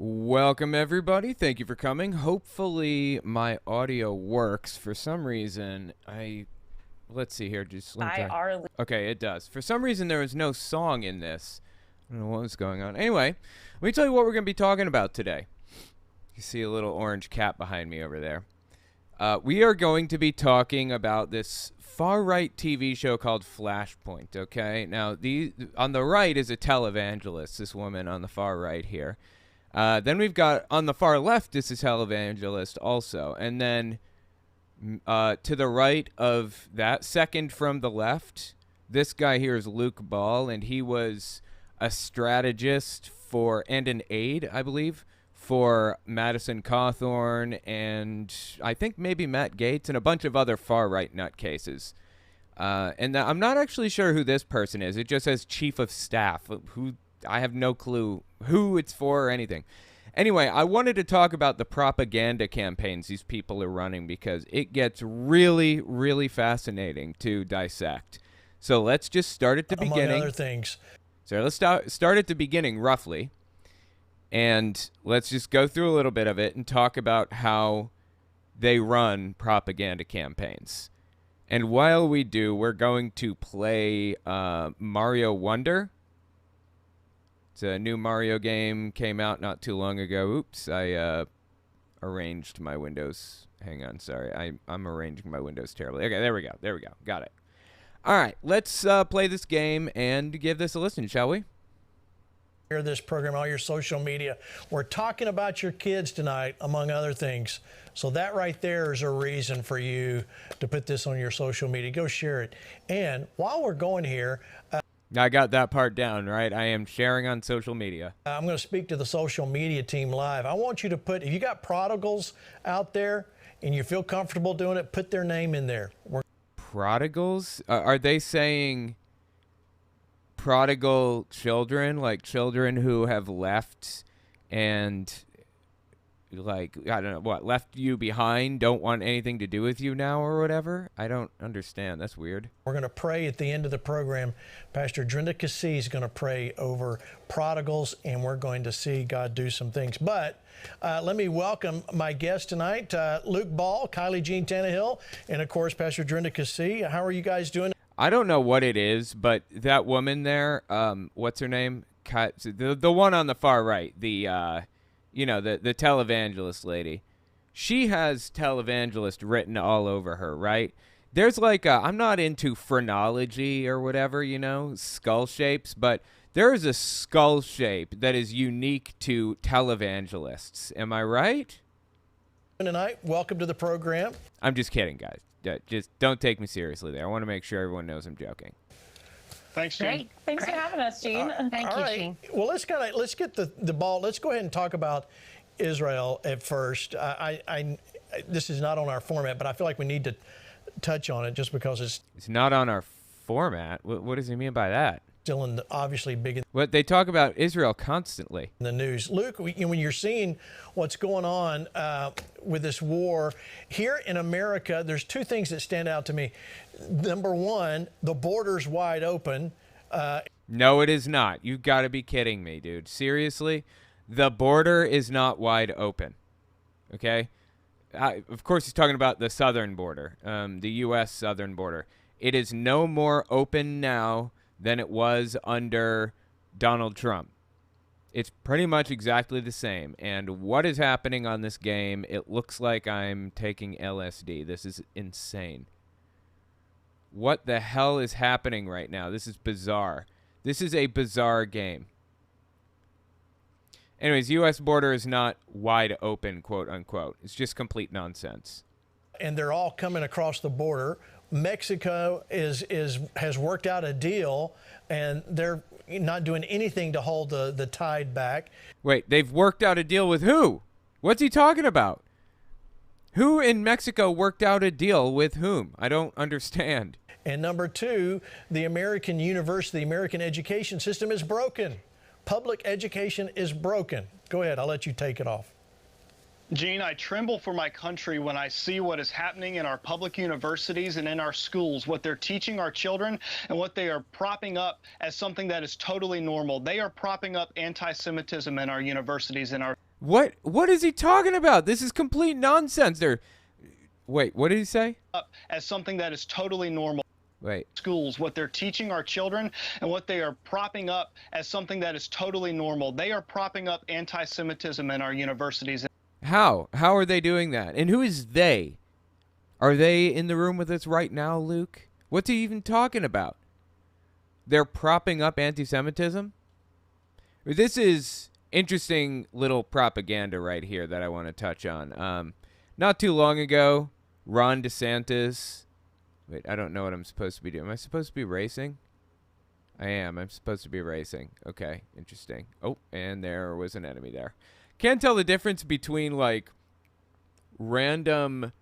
Welcome everybody. Thank you for coming. Hopefully my audio works. For some reason, let's see here. Okay, it does. For some reason there was no song in this. I don't know what was going on. Anyway, let me tell you what we're going to be talking about today. You see a little orange cat behind me over there. We are going to be talking about this far-right TV show called Flashpoint, okay? Now, on the right is a televangelist, this woman on the far right here. Then we've got, on the far left, is a televangelist also. And then to the right of that, second from the left, this guy here is Luke Ball, and he was a strategist and an aide, I believe, for Madison Cawthorn and I think maybe Matt Gaetz and a bunch of other far-right nutcases. And I'm not actually sure who this person is. It just says Chief of Staff, who I have no clue who it's for or anything. Anyway, I wanted to talk about the propaganda campaigns these people are running because it gets really, really fascinating to dissect. So let's just start at the beginning. Among other things. So let's start at the beginning, roughly. And let's just go through a little bit of it and talk about how they run propaganda campaigns. And while we do, we're going to play Mario Wonder. It's a new Mario game, came out not too long ago. Oops, I arranged my windows. Hang on, sorry. I'm arranging my windows terribly. Okay, there we go. There we go. Got it. All right, let's play this game and give this a listen, shall we? Hear this program, all your social media. We're talking about your kids tonight, among other things. So that right there is a reason for you to put this on your social media. Go share it. And while we're going here, I got that part down, right? I am sharing on social media. I'm going to speak to the social media team live. I want you to put, if you got prodigals out there and you feel comfortable doing it, put their name in there. Prodigals? Are they saying prodigal children, like children who have left and, like, I don't know, what, left you behind, don't want anything to do with you now or whatever? I don't understand. That's weird. We're going to pray at the end of the program. Pastor Drenda Cassie is going to pray over prodigals, and we're going to see God do some things. But let me welcome my guest tonight, Luke Ball, Kylie Jean Tannehill, and, of course, Pastor Drenda Cassie. How are you guys doing? I don't know what it is, but that woman there, what's her name? The one on the far right, the televangelist lady. She has televangelist written all over her, right? There's like I'm not into phrenology or whatever, skull shapes, but there is a skull shape that is unique to televangelists. Am I right? Tonight, welcome to the program. I'm just kidding, guys. Just don't take me seriously there. I want to make sure everyone knows I'm joking. Thanks, Gene. Great. Thanks for having us, Gene. Thank you, Gene. Well, let's get the ball. Let's go ahead and talk about Israel at first. This is not on our format, but I feel like we need to touch on it just because it's not on our format. What does he mean by that? Still obviously big in what they talk about Israel constantly in the news. Luke, when you're seeing what's going on with this war here in America, there's two things that stand out to me. Number one, the border's wide open. No, it is not. You've got to be kidding me, dude. Seriously? The border is not wide open. Okay? Of course, he's talking about the southern border, the U.S. southern border. It is no more open now than it was under Donald Trump. It's pretty much exactly the same. And what is happening on this game, it looks like I'm taking LSD. This is insane. What the hell is happening right now? This is bizarre. This is a bizarre game. Anyways, U.S. border is not wide open, quote unquote. It's just complete nonsense. And they're all coming across the border. Mexico has worked out a deal, and they're not doing anything to hold the tide back. Wait, they've worked out a deal with who? What's he talking about? Who in Mexico worked out a deal with whom? I don't understand. And number two, the American university, the American education system is broken. Public education is broken. Go ahead, I'll let you take it off. Gene, I tremble for my country when I see what is happening in our public universities and in our schools, what they're teaching our children and what they are propping up as something that is totally normal. They are propping up anti-Semitism in our universities and our... What is he talking about? This is complete nonsense. Wait, what did he say? As something that is totally normal. Wait. Schools, what they're teaching our children and what they are propping up as something that is totally normal. They are propping up anti-Semitism in our universities. How? How are they doing that? And who is they? Are they in the room with us right now, Luke? What's he even talking about? They're propping up anti-Semitism? This is interesting little propaganda right here that I want to touch on. Not too long ago, Ron DeSantis... Wait, I don't know what I'm supposed to be doing. Am I supposed to be racing? I am. I'm supposed to be racing. Okay, interesting. Oh, and there was an enemy there. Can't tell the difference between, like, random...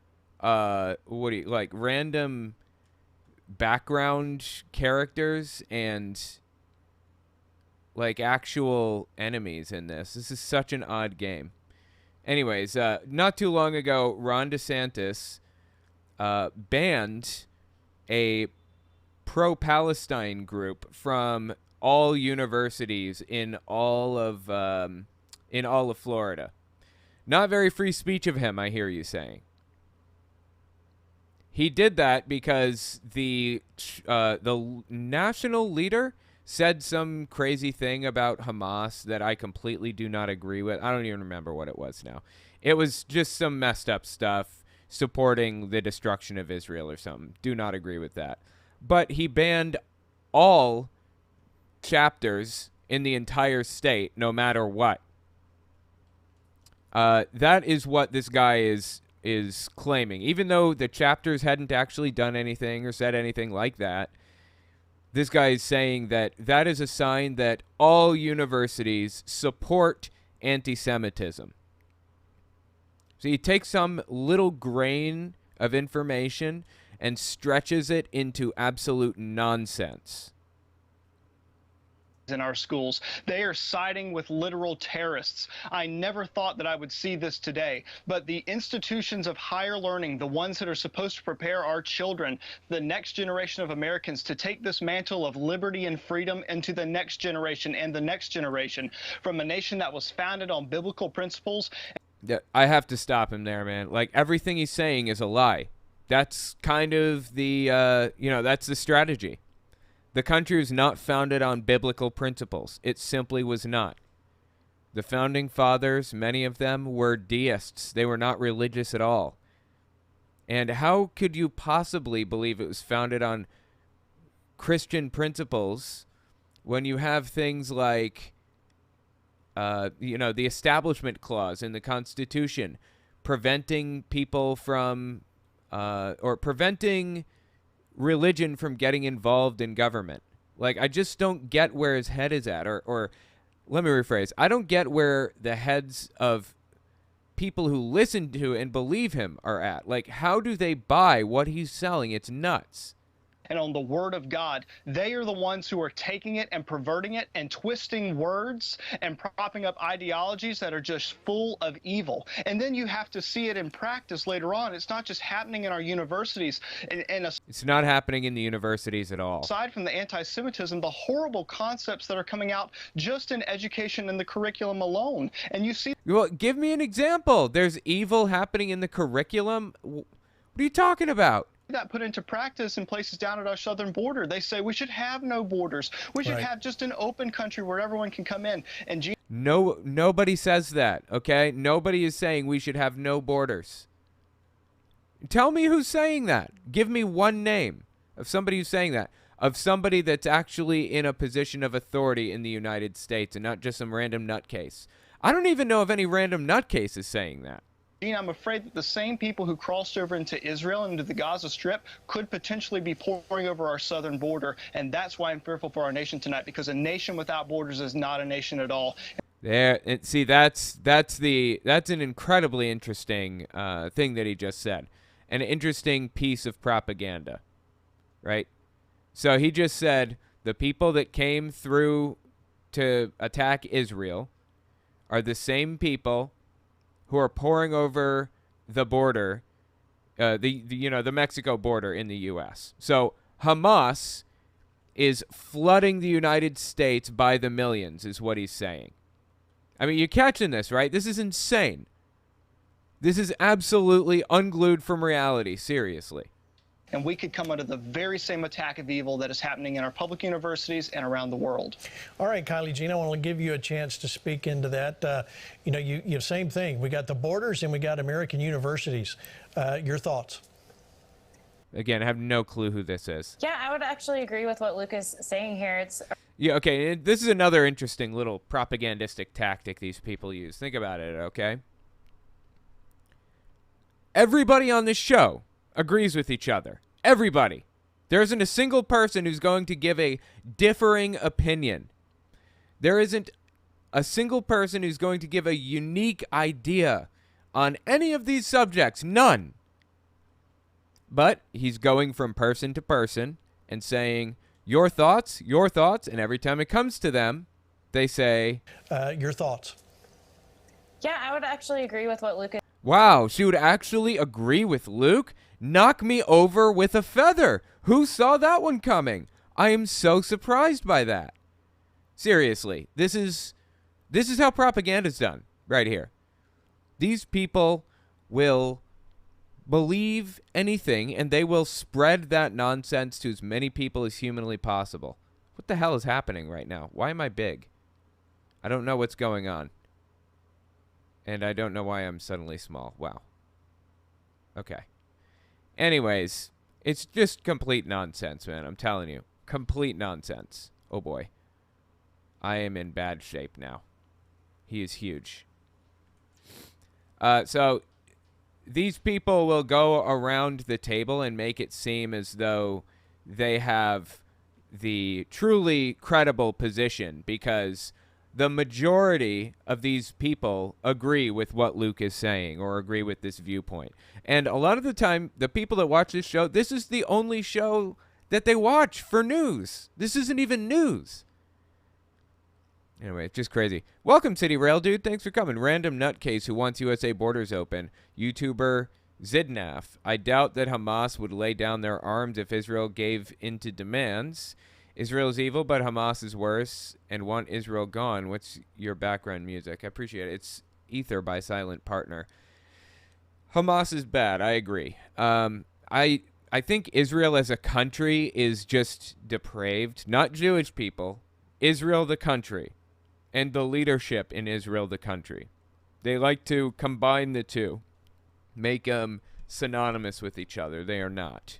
random background characters and like actual enemies in this. This is such an odd game. Anyways, not too long ago, Ron DeSantis banned a pro-Palestine group from all universities in all of Florida. Not very free speech of him, I hear you saying. He did that because the national leader said some crazy thing about Hamas that I completely do not agree with. I don't even remember what it was now. It was just some messed up stuff supporting the destruction of Israel or something. Do not agree with that. But he banned all chapters in the entire state, no matter what. That is what this guy is claiming. Even though the chapters hadn't actually done anything or said anything like that, this guy is saying that that is a sign that all universities support anti-Semitism. So he takes some little grain of information and stretches it into absolute nonsense. In our schools, they are siding with literal terrorists. I never thought that I would see this today, but the institutions of higher learning, the ones that are supposed to prepare our children, the next generation of Americans, to take this mantle of liberty and freedom into the next generation and the next generation from a nation that was founded on biblical principles. Yeah, I have to stop him there, man. Like, everything he's saying is a lie. That's kind of the, that's the strategy. The country was not founded on biblical principles. It simply was not. The founding fathers, many of them, were deists. They were not religious at all. And how could you possibly believe it was founded on Christian principles when you have things like, the Establishment Clause in the Constitution preventing people from, or preventing religion from getting involved in government? Like, I just don't get where his head is at, or let me rephrase. I don't get where the heads of people who listen to and believe him are at. Like, how do they buy what he's selling? It's nuts. And on the word of God, they are the ones who are taking it and perverting it and twisting words and propping up ideologies that are just full of evil. And then you have to see it in practice later on. It's not just happening in our universities. It's not happening in the universities at all. Aside from the anti-Semitism, the horrible concepts that are coming out just in education and the curriculum alone. And you see... Well, give me an example. There's evil happening in the curriculum? What are you talking about? That put into practice in places down at our southern border. They say we should have no borders. We should have just an open country where everyone can come in. And nobody says that, okay? Nobody is saying we should have no borders. Tell me who's saying that. Give me one name of somebody who's saying that, of somebody that's actually in a position of authority in the United States and not just some random nutcase. I don't even know if any random nutcase is saying that. I'm afraid that the same people who crossed over into Israel and into the Gaza Strip could potentially be pouring over our southern border, and that's why I'm fearful for our nation tonight, because a nation without borders is not a nation at all. There, see, that's an incredibly interesting thing that he just said, an interesting piece of propaganda, right? So he just said the people that came through to attack Israel are the same people who are pouring over the border, the Mexico border in the U.S. So Hamas is flooding the United States by the millions, is what he's saying. I mean, you're catching this, right? This is insane. This is absolutely unglued from reality, seriously. And we could come under the very same attack of evil that is happening in our public universities and around the world. All right, Kylie Jean, I want to give you a chance to speak into that. You same thing. We got the borders and we got American universities. Your thoughts? Again, I have no clue who this is. Yeah, I would actually agree with what Luke is saying here. Yeah, okay, this is another interesting little propagandistic tactic these people use. Think about it, okay? Everybody on this show agrees with each other. Everybody. There isn't a single person who's going to give a differing opinion. There isn't a single person who's going to give a unique idea on any of these subjects. None. But he's going from person to person and saying, your thoughts, and every time it comes to them, they say, your thoughts. Yeah, I would actually agree with what Luke is. Wow, she would actually agree with Luke? Knock me over with a feather. Who saw that one coming? I am so surprised by that. Seriously, this is how propaganda's done right here. These people will believe anything, and they will spread that nonsense to as many people as humanly possible. What the hell is happening right now? Why am I big? I don't know what's going on. And I don't know why I'm suddenly small. Wow. Okay. Anyways, it's just complete nonsense, man. I'm telling you. Complete nonsense. Oh, boy. I am in bad shape now. He is huge. So these people will go around the table and make it seem as though they have the truly credible position because the majority of these people agree with what Luke is saying or agree with this viewpoint. And a lot of the time, the people that watch this show, this is the only show that they watch for news. This isn't even news. Anyway, it's just crazy. Welcome, City Rail Dude. Thanks for coming. Random nutcase who wants USA borders open. YouTuber Zidnaf. I doubt that Hamas would lay down their arms if Israel gave into demands. Israel's evil, but Hamas is worse and want Israel gone. What's your background music? I appreciate it. It's Ether by Silent Partner. Hamas is bad. I agree. I think Israel as a country is just depraved. Not Jewish people. Israel the country. And the leadership in Israel the country. They like to combine the two. Make them synonymous with each other. They are not.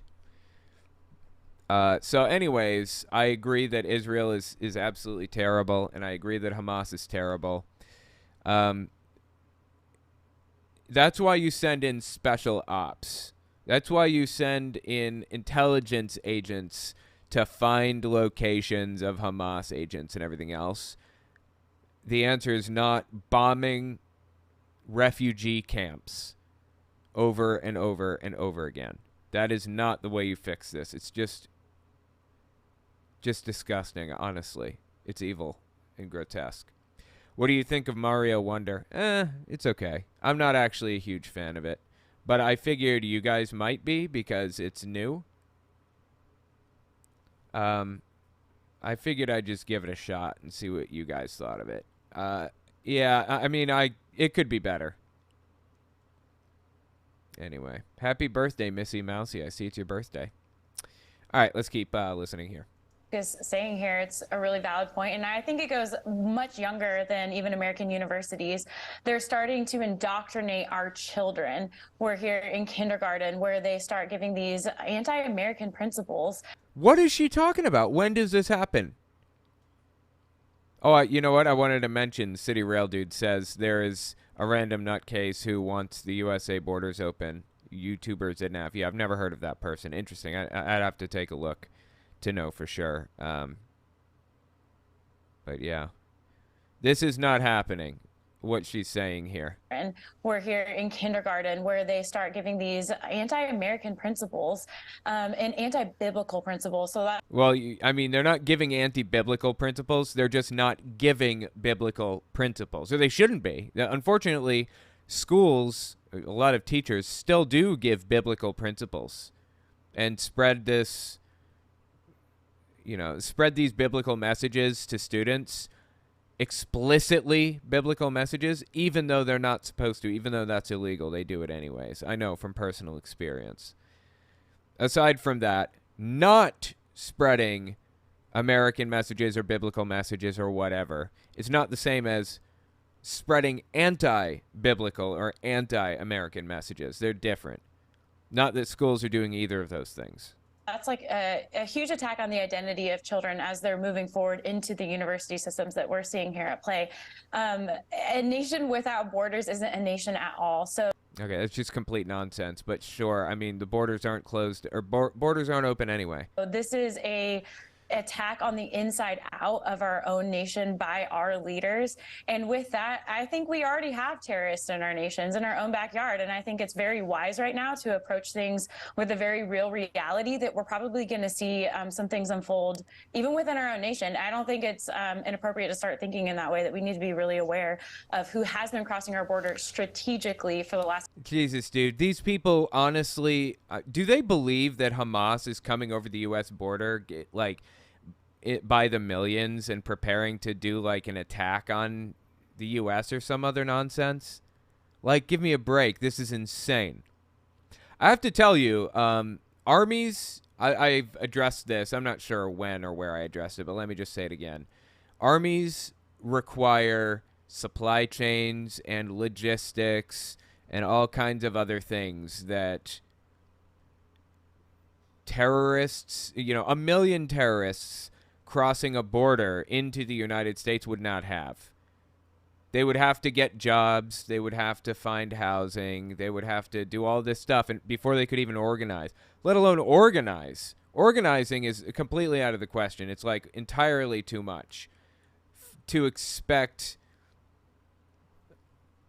So anyways, I agree that Israel is absolutely terrible, and I agree that Hamas is terrible. That's why you send in special ops. That's why you send in intelligence agents to find locations of Hamas agents and everything else. The answer is not bombing refugee camps over and over and over again. That is not the way you fix this. It's just disgusting, honestly. It's evil and grotesque. What do you think of Mario Wonder? It's okay. I'm not actually a huge fan of it. But I figured you guys might be because it's new. I figured I'd just give it a shot and see what you guys thought of it. Yeah, I mean, it could be better. Anyway, happy birthday, Missy Mousy. I see it's your birthday. All right, let's keep listening here. Is saying here, it's a really valid point, and I think it goes much younger than even American universities. They're starting to indoctrinate our children. We're here in kindergarten where they start giving these anti-American principles. What is she talking about? When does this happen? Oh, you know what? I wanted to mention City Rail Dude says there is a random nutcase who wants the USA borders open. YouTuber Zidnaf. Yeah, I've never heard of that person. Interesting. I'd have to take a look to know for sure. But yeah, this is not happening, what she's saying here. And we're here in kindergarten where they start giving these anti-American principles and anti-biblical principles. So that, well, I mean, they're not giving anti-biblical principles. They're just not giving biblical principles. Or they shouldn't be. Unfortunately, schools, a lot of teachers still do give biblical principles and spread these biblical messages to students. explicitly biblical messages, even though they're not supposed to, even though that's illegal. They do it anyways. I know from personal experience. Aside from that, not spreading American messages or biblical messages or whatever is not the same as spreading anti-biblical or anti-American messages. They're different. Not that schools are doing either of those things. That's like a huge attack on the identity of children as they're moving forward into the university systems that we're seeing here at play. A nation without borders isn't a nation at all. So okay, that's just complete nonsense. But sure, I mean, the borders aren't closed, or borders aren't open anyway. This is a attack on the inside out of our own nation by our leaders. And with that, I think we already have terrorists in our nations, in our own backyard. And I think it's very wise right now to approach things with a very real reality that we're probably going to see some things unfold even within our own nation. I don't think it's inappropriate to start thinking in that way, that we need to be really aware of who has been crossing our border strategically for the last... Jesus, dude. These people, honestly, do they believe that Hamas is coming over the U.S. border, by the millions and preparing to do like an attack on the U.S. or some other nonsense? Like, give me a break. This is insane. I have to tell you, armies, I've addressed this. I'm not sure when or where I addressed it, but let me just say it again. Armies require supply chains and logistics and all kinds of other things that terrorists, a million terrorists crossing a border into the United States would not have. They would have to get jobs. They would have to find housing. They would have to do all this stuff and before they could even organize, let alone organize. Organizing is completely out of the question. It's like entirely too much to expect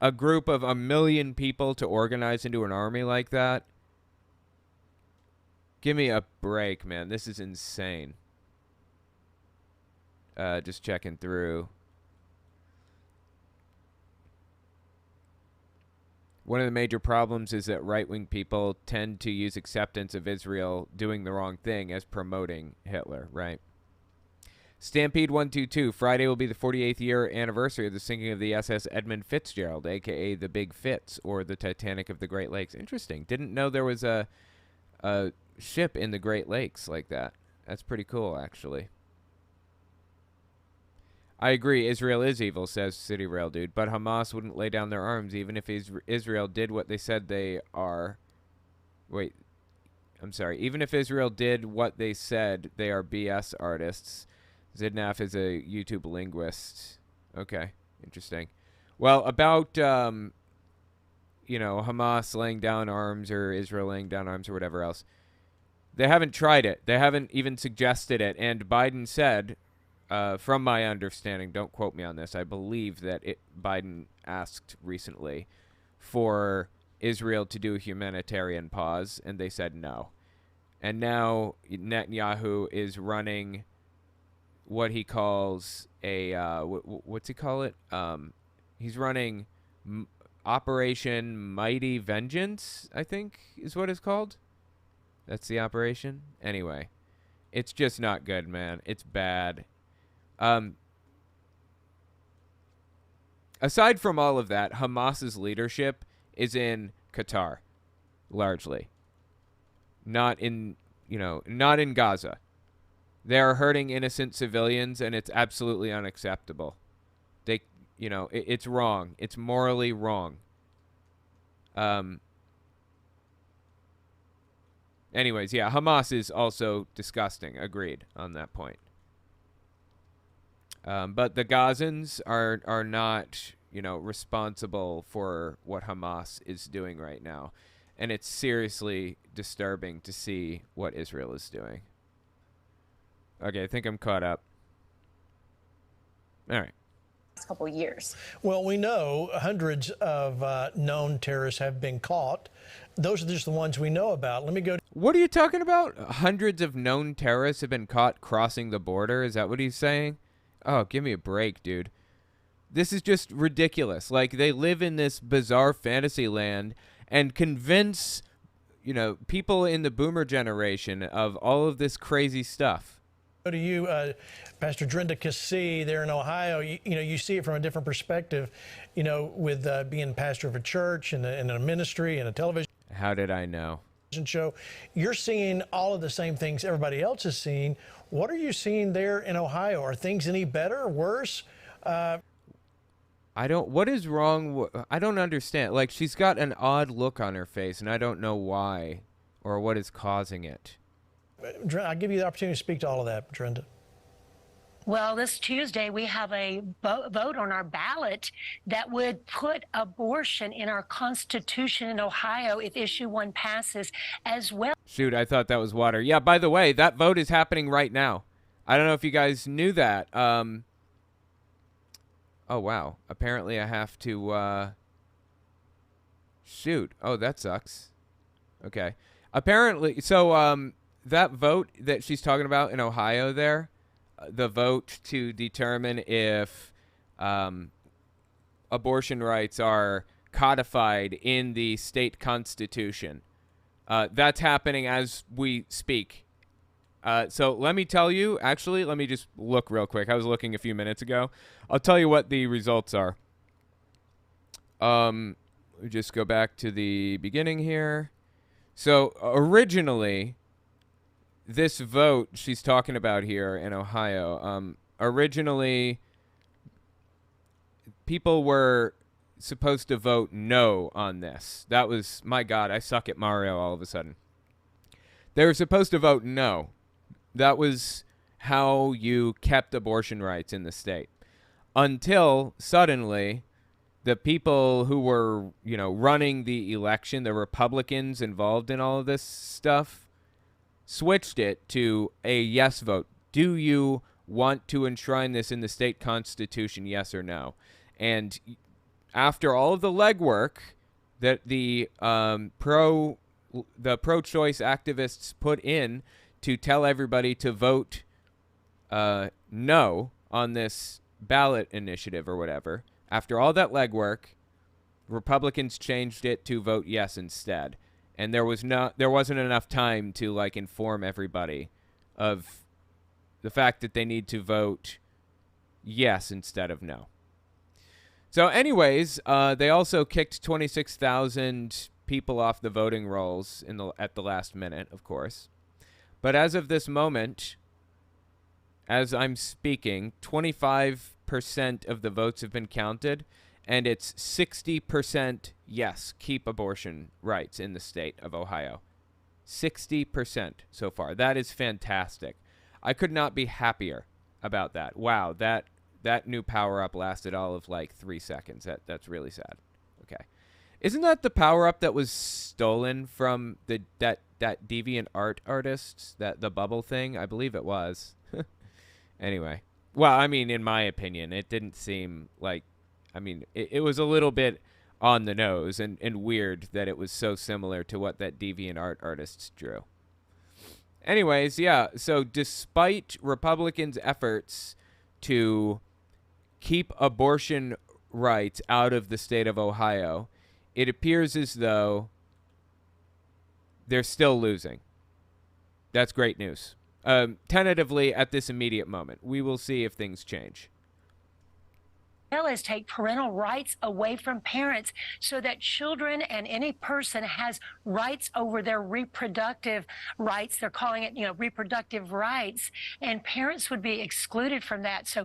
a group of 1 million people to organize into an army like that. Give me a break, man. This is insane. Just checking through. One of the major problems is that right-wing people tend to use acceptance of Israel doing the wrong thing as promoting Hitler, right? Stampede122, Friday will be the 48th year anniversary of the sinking of the SS Edmund Fitzgerald, a.k.a. the Big Fitz, or the Titanic of the Great Lakes. Interesting. Didn't know there was a ship in the Great Lakes like that. That's pretty cool, actually. I agree, Israel is evil, says City Rail Dude, but Hamas wouldn't lay down their arms even if Israel did what they said they are. Wait, I'm sorry. Even if Israel did what they said, they are BS artists. Zidnaf is a YouTube linguist. Okay, interesting. Well, about, Hamas laying down arms or Israel laying down arms or whatever else, they haven't tried it. They haven't even suggested it. And Biden said... from my understanding, don't quote me on this, I believe that Biden asked recently for Israel to do a humanitarian pause, and they said no. And now Netanyahu is running what he calls a, what's he call it? He's running Operation Mighty Vengeance, I think is what it's called. That's the operation. Anyway, it's just not good, man. It's bad. Aside from all of that, Hamas's leadership is in Qatar, largely. Not in Gaza. They are hurting innocent civilians, and it's absolutely unacceptable. It's wrong. It's morally wrong. Anyways, yeah, Hamas is also disgusting. Agreed on that point. But the Gazans are not, responsible for what Hamas is doing right now. And it's seriously disturbing to see what Israel is doing. Okay, I think I'm caught up. All right. Couple years. Well, we know hundreds of known terrorists have been caught. Those are just the ones we know about. Let me go. What are you talking about? Hundreds of known terrorists have been caught crossing the border? Is that what he's saying? Oh, give me a break, dude. This is just ridiculous. Like, they live in this bizarre fantasy land and convince, people in the boomer generation of all of this crazy stuff. To you, Pastor Drenda Cassie there in Ohio, you see it from a different perspective, with being pastor of a church and a ministry and a television. How did I know? Show. You're seeing all of the same things everybody else is seeing. What are you seeing there in Ohio? Are things any better or worse? What is wrong? I don't understand. Like, she's got an odd look on her face, and I don't know why or what is causing it. I'll give you the opportunity to speak to all of that, Drenda. Well, this Tuesday, we have a vote on our ballot that would put abortion in our Constitution in Ohio if Issue 1 passes as well. Shoot, I thought that was water. Yeah, by the way, that vote is happening right now. I don't know if you guys knew that. Oh, wow. Apparently I have to... Shoot. Oh, that sucks. Okay. Apparently... So, that vote that she's talking about in Ohio there, the vote to determine if abortion rights are codified in the state constitution, that's happening as we speak. So let me tell you, actually, let me just look real quick. I was looking a few minutes ago. I'll tell you what the results are. We just go back to the beginning here. So originally... this vote she's talking about here in Ohio, originally people were supposed to vote no on this. That was, my God, I suck at Mario all of a sudden. They were supposed to vote no. That was how you kept abortion rights in the state. Until suddenly the people who were, running the election, the Republicans involved in all of this stuff, switched it to a yes vote. Do you want to enshrine this in the state constitution, yes or no? And after all of the legwork that the pro-choice activists put in to tell everybody to vote no on this ballot initiative or whatever, after all that legwork, Republicans changed it to vote yes instead. And there wasn't enough time to inform everybody of the fact that they need to vote yes instead of no. So anyways, they also kicked 26,000 people off the voting rolls at the last minute, of course. But as of this moment, as I'm speaking, 25% of the votes have been counted. And it's 60% yes, keep abortion rights in the state of Ohio. 60% so far. That is fantastic. I could not be happier about that. Wow, that new power-up lasted all of 3 seconds. That's really sad. Okay. Isn't that the power-up that was stolen from that deviant art artist, the bubble thing? I believe it was. Anyway. Well, I mean, in my opinion, it didn't seem like... it was a little bit on the nose and weird that it was so similar to what that deviant art artist drew. Anyways, yeah, so despite Republicans' efforts to keep abortion rights out of the state of Ohio, it appears as though they're still losing. That's great news. Tentatively, at this immediate moment, we will see if things change. Well as take parental rights away from parents so that children and any person has rights over their reproductive rights. They're calling it, reproductive rights, and parents would be excluded from that. So,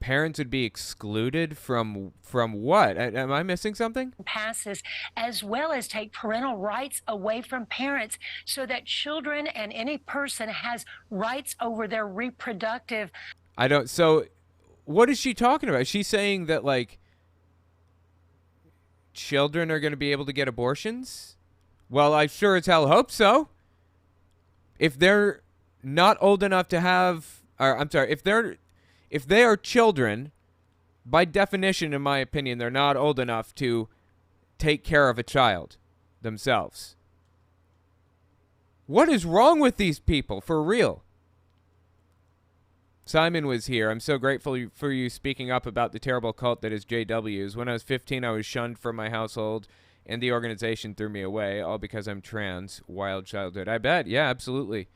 parents would be excluded from what? Am I missing something? Passes as well as take parental rights away from parents so that children and any person has rights over their reproductive. So what is she talking about? She's saying that children are going to be able to get abortions? Well, I sure as hell hope so. If they're not old enough to have, or I'm sorry, if they are children, by definition, in my opinion, they're not old enough to take care of a child themselves. What is wrong with these people, for real? Simon was here. I'm so grateful for you speaking up about the terrible cult that is JWs. When I was 15, I was shunned from my household, and the organization threw me away, all because I'm trans. Wild childhood. I bet. Yeah, absolutely.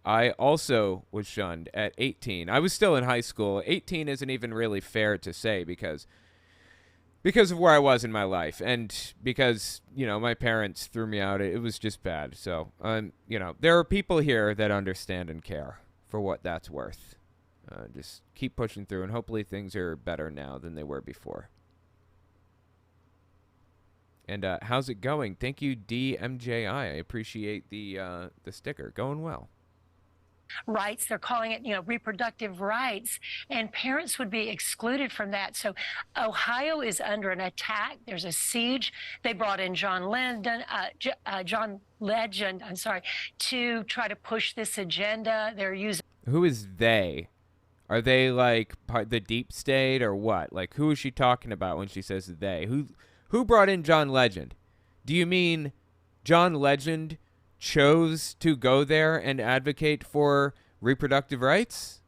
I also was shunned at 18. I was still in high school. 18 isn't even really fair to say because of where I was in my life and because, my parents threw me out. It was just bad. So, there are people here that understand and care for what that's worth. Just keep pushing through, and hopefully things are better now than they were before. And how's it going? Thank you, DMJI. I appreciate the sticker. Going well. Rights, they're calling it, reproductive rights, and parents would be excluded from that. So Ohio is under an attack. There's a siege. They brought in John Legend, to try to push this agenda. They're using... Who is they? Are they like the deep state or what? Like, who is she talking about when she says they? Who brought in John Legend? Do you mean John Legend chose to go there and advocate for reproductive rights?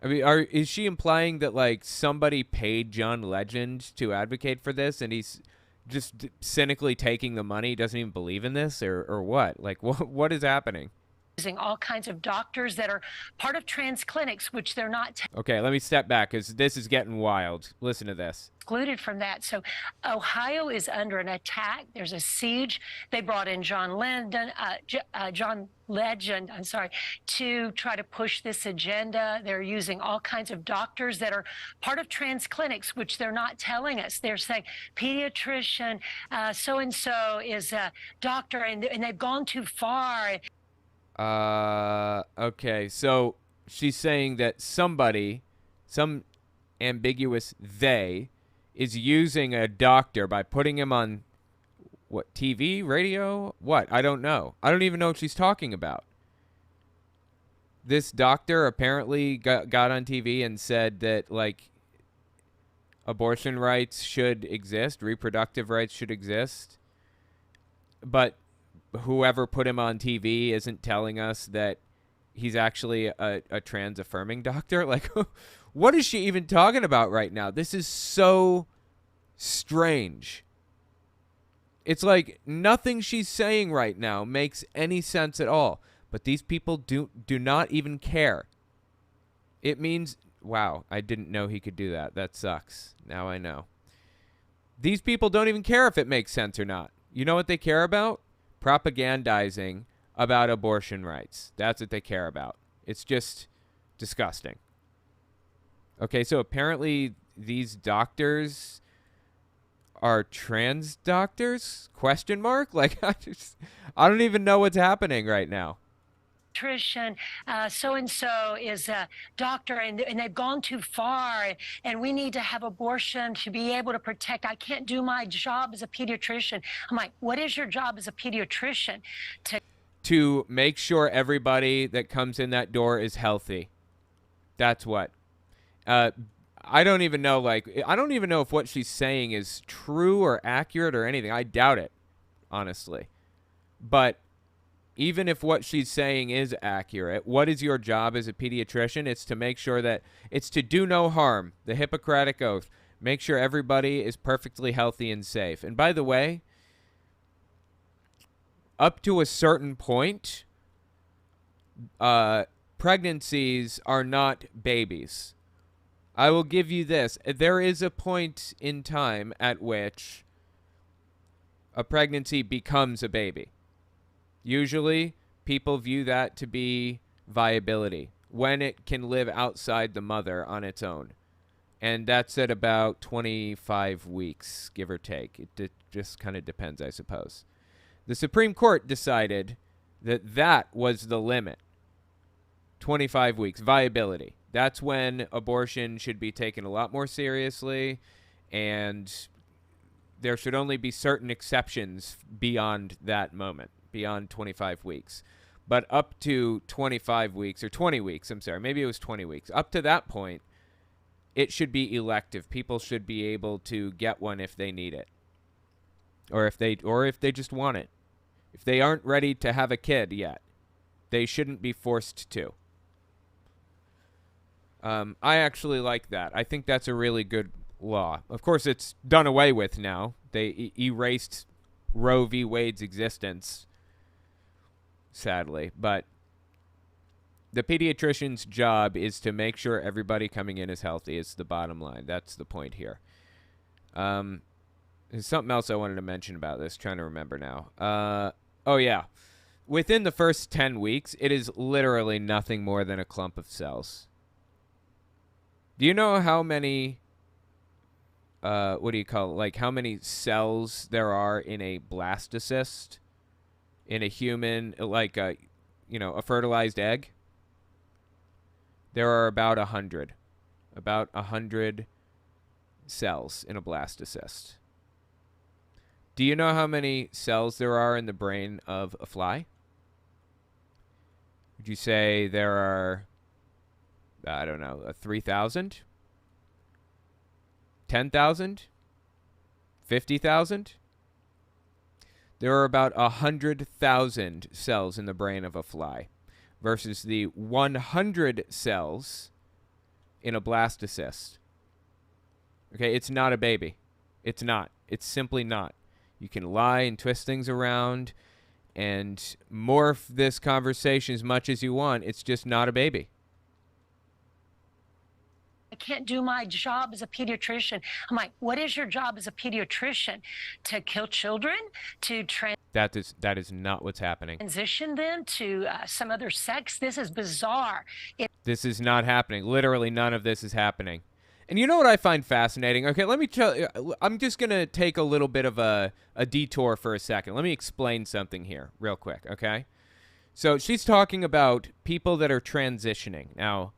I mean, is she implying that like somebody paid John Legend to advocate for this and he's just cynically taking the money, doesn't even believe in this, or what? Like, what is happening? Using all kinds of doctors that are part of trans clinics, which they're not... Okay, let me step back because this is getting wild. Listen to this. Excluded from that. So Ohio is under an attack. There's a siege. They brought in John Legend, to try to push this agenda. They're using all kinds of doctors that are part of trans clinics, which they're not telling us. They're saying pediatrician, so-and-so is a doctor, and they've gone too far. Okay, so she's saying that somebody, some ambiguous they, is using a doctor by putting him on, what, TV, radio? What? I don't know. I don't even know what she's talking about. This doctor apparently got on TV and said that, like, abortion rights should exist, reproductive rights should exist, but whoever put him on TV isn't telling us that he's actually a trans-affirming doctor. Like, what is she even talking about right now? This is so strange. It's like nothing she's saying right now makes any sense at all. But these people do not even care. It means, wow, I didn't know he could do that. That sucks. Now I know. These people don't even care if it makes sense or not. You know what they care about? Propagandizing about abortion rights. That's what they care about. It's just disgusting. Okay, so apparently these doctors are trans doctors? Question mark? Like, I don't even know what's happening right now. Pediatrician, so-and-so is a doctor, and they've gone too far, and we need to have abortion to be able to protect. I can't do my job as a pediatrician. I'm like, what is your job as a pediatrician? To make sure everybody that comes in that door is healthy. That's what. I don't even know, I don't even know if what she's saying is true or accurate or anything. I doubt it, honestly. But even if what she's saying is accurate, what is your job as a pediatrician? It's to make sure that it's to do no harm, the Hippocratic Oath. Make sure everybody is perfectly healthy and safe. And by the way, up to a certain point, pregnancies are not babies. I will give you this. There is a point in time at which a pregnancy becomes a baby. Usually, people view that to be viability, when it can live outside the mother on its own. And that's at about 25 weeks, give or take. It just kind of depends, I suppose. The Supreme Court decided that that was the limit. 25 weeks, viability. That's when abortion should be taken a lot more seriously, and there should only be certain exceptions beyond that moment. Beyond 25 weeks. But up to 25 weeks, or 20 weeks, I'm sorry, maybe it was 20 weeks. Up to that point, it should be elective. People should be able to get one if they need it. Or if they just want it. If they aren't ready to have a kid yet, they shouldn't be forced to. I actually like that. I think that's a really good law. Of course, it's done away with now. They erased Roe v. Wade's existence. sadly. But the pediatrician's job is to make sure everybody coming in is healthy. It's the bottom line. That's the point here. There's something else I wanted to mention about this. Trying to remember now. Oh, yeah. Within the first 10 weeks, it is literally nothing more than a clump of cells. Do you know how many, what do you call it? Like how many cells there are in a blastocyst in a human, like a, a fertilized egg? There are about 100. About 100 cells in a blastocyst. Do you know how many cells there are in the brain of a fly? Would you say there are, I don't know, 3,000? 10,000? 50,000? There are about 100,000 cells in the brain of a fly versus the 100 cells in a blastocyst. Okay, it's not a baby. It's not. It's simply not. You can lie and twist things around and morph this conversation as much as you want. It's just not a baby. I can't do my job as a pediatrician. I'm like, what is your job as a pediatrician? To kill children? To That is not what's happening. Transition them to some other sex? This is bizarre. This is not happening. Literally none of this is happening. And you know what I find fascinating? Okay, let me tell you. I'm just going to take a little bit of a detour for a second. Let me explain something here real quick, okay? So she's talking about people that are transitioning. Now,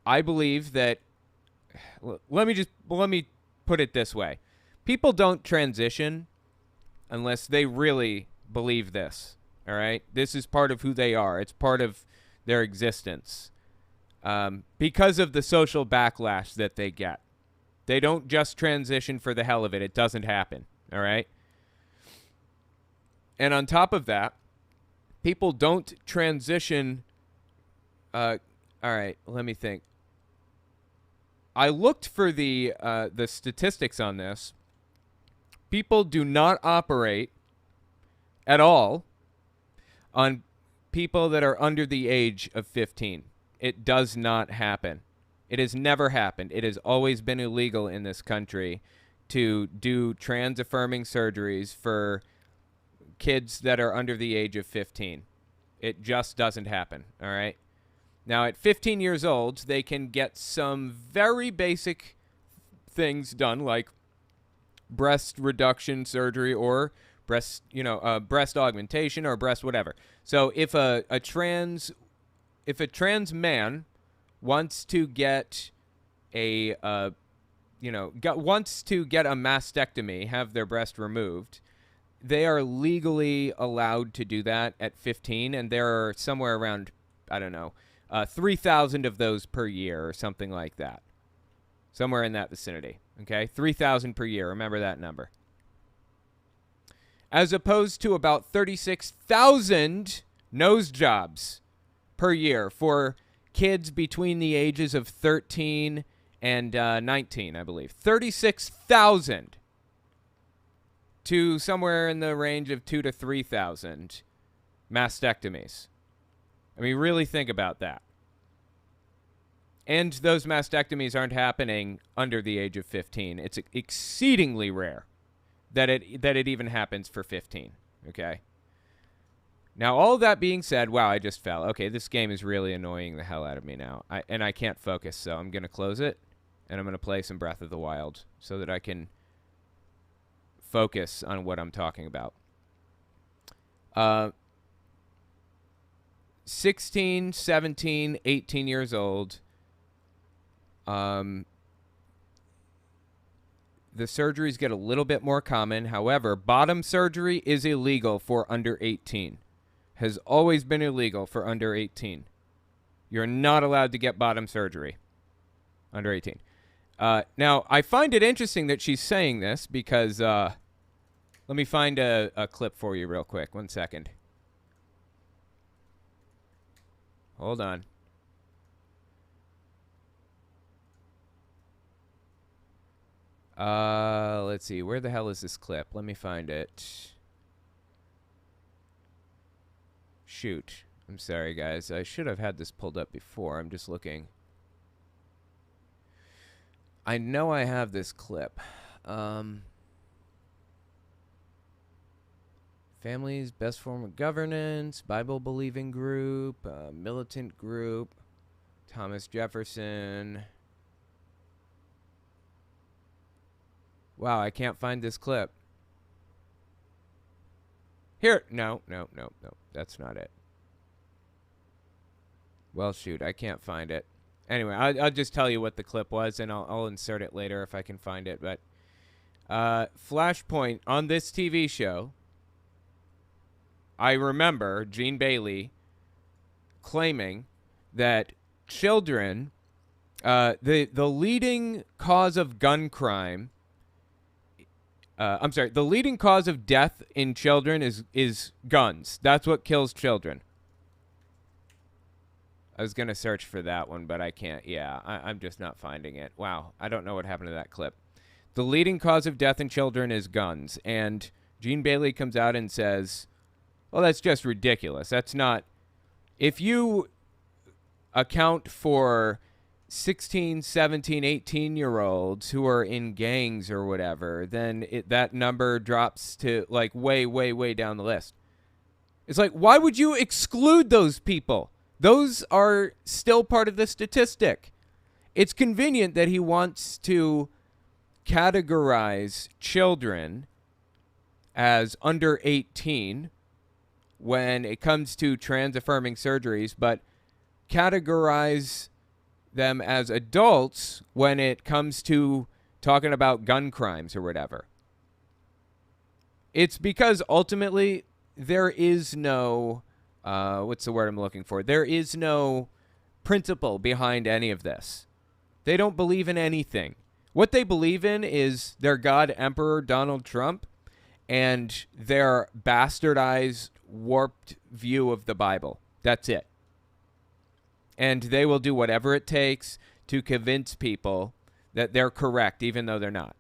I believe that, let me put it this way. People don't transition unless they really believe this, all right? This is part of who they are. It's part of their existence. Because of the social backlash that they get. They don't just transition for the hell of it. It doesn't happen, all right? And on top of that, people don't transition. All right, let me think. I looked for the statistics on this. People do not operate at all on people that are under the age of 15. It does not happen. It has never happened. It has always been illegal in this country to do trans-affirming surgeries for kids that are under the age of 15. It just doesn't happen, all right? Now, at 15 years old, they can get some very basic things done, like breast reduction surgery or breast augmentation or breast whatever. So if a trans man wants to get wants to get a mastectomy, have their breast removed, they are legally allowed to do that at 15, and there are somewhere around, 3,000 of those per year or something like that. Somewhere in that vicinity, okay? 3,000 per year, remember that number. As opposed to about 36,000 nose jobs per year for kids between the ages of 13 and 19, I believe. 36,000 to somewhere in the range of 2,000 to 3,000 mastectomies. I mean, really think about that. And those mastectomies aren't happening under the age of 15. It's exceedingly rare that it even happens for 15, okay? Now, all that being said, wow, I just fell. Okay, this game is really annoying the hell out of me now. I can't focus, so I'm going to close it, and I'm going to play some Breath of the Wild so that I can focus on what I'm talking about. 16, 17, 18 years old. The surgeries get a little bit more common. However, bottom surgery is illegal for under 18. Has always been illegal for under 18. You're not allowed to get bottom surgery under 18. Now, I find it interesting that she's saying this because, let me find a clip for you real quick. 1 second. Hold on. Let's see. Where the hell is this clip? Let me find it. shoot. I'm sorry, guys. I should have had this pulled up before. I'm just looking. I know I have this clip. Family's best form of governance, Bible-believing group, militant group, Thomas Jefferson. Wow, I can't find this clip. Here. No. That's not it. Well, shoot, I can't find it. Anyway, I'll just tell you what the clip was, and I'll insert it later if I can find it. But Flashpoint, on this TV show, I remember Gene Bailey claiming that children, the leading cause of gun crime, the leading cause of death in children is guns. That's what kills children. I was going to search for that one, but I can't. Yeah, I'm just not finding it. Wow, I don't know what happened to that clip. The leading cause of death in children is guns. And Gene Bailey comes out and says, well, that's just ridiculous. That's not... If you account for 16, 17, 18-year-olds who are in gangs or whatever, then that number drops to, like, way, way, way down the list. It's like, why would you exclude those people? Those are still part of the statistic. It's convenient that he wants to categorize children as under 18 when it comes to trans-affirming surgeries, but categorize them as adults when it comes to talking about gun crimes or whatever. It's because ultimately there is no, what's the word I'm looking for? There is no principle behind any of this. They don't believe in anything. What they believe in is their God Emperor Donald Trump and their bastardized, warped view of the Bible. That's it. And they will do whatever it takes to convince people that they're correct, even though they're not.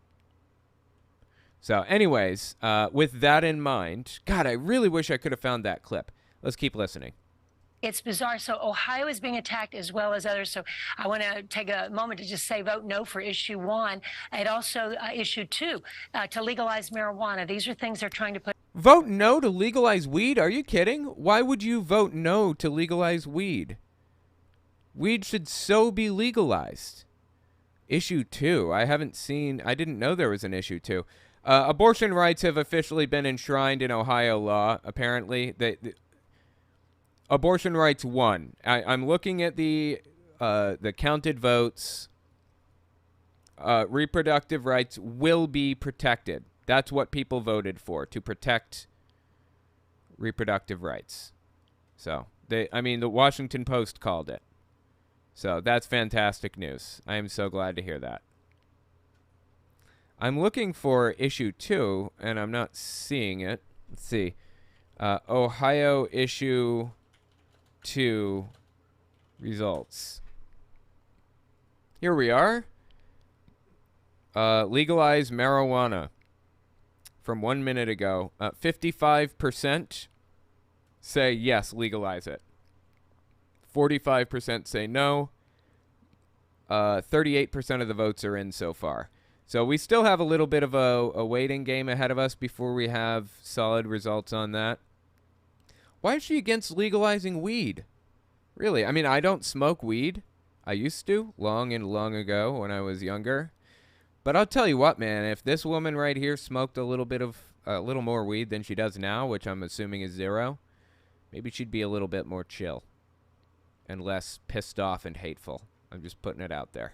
So anyways, with that in mind, God, I really wish I could have found that clip. Let's keep listening. It's bizarre. So Ohio is being attacked as well as others. So I want to take a moment to just say vote no for issue 1. And also issue 2, to legalize marijuana. These are things they're trying to put. Vote no to legalize weed? Are you kidding? Why would you vote no to legalize weed? Weed should so be legalized. Issue 2. I didn't know there was an issue 2. Abortion rights have officially been enshrined in Ohio law, apparently. Abortion rights won. I'm looking at the counted votes. Reproductive rights will be protected. That's what people voted for, to protect reproductive rights. So, the Washington Post called it. So, that's fantastic news. I am so glad to hear that. I'm looking for issue 2, and I'm not seeing it. Let's see. Ohio issue 2 results. Here we are. Legalize marijuana. From 1 minute ago. 55% say yes, legalize it. 45% say no. 38% of the votes are in so far. So we still have a little bit of a waiting game ahead of us before we have solid results on that. Why is she against legalizing weed? Really? I mean, I don't smoke weed. I used to, long and long ago when I was younger. But I'll tell you what, man, if this woman right here smoked a little more weed than she does now, which I'm assuming is 0, maybe she'd be a little bit more chill and less pissed off and hateful. I'm just putting it out there.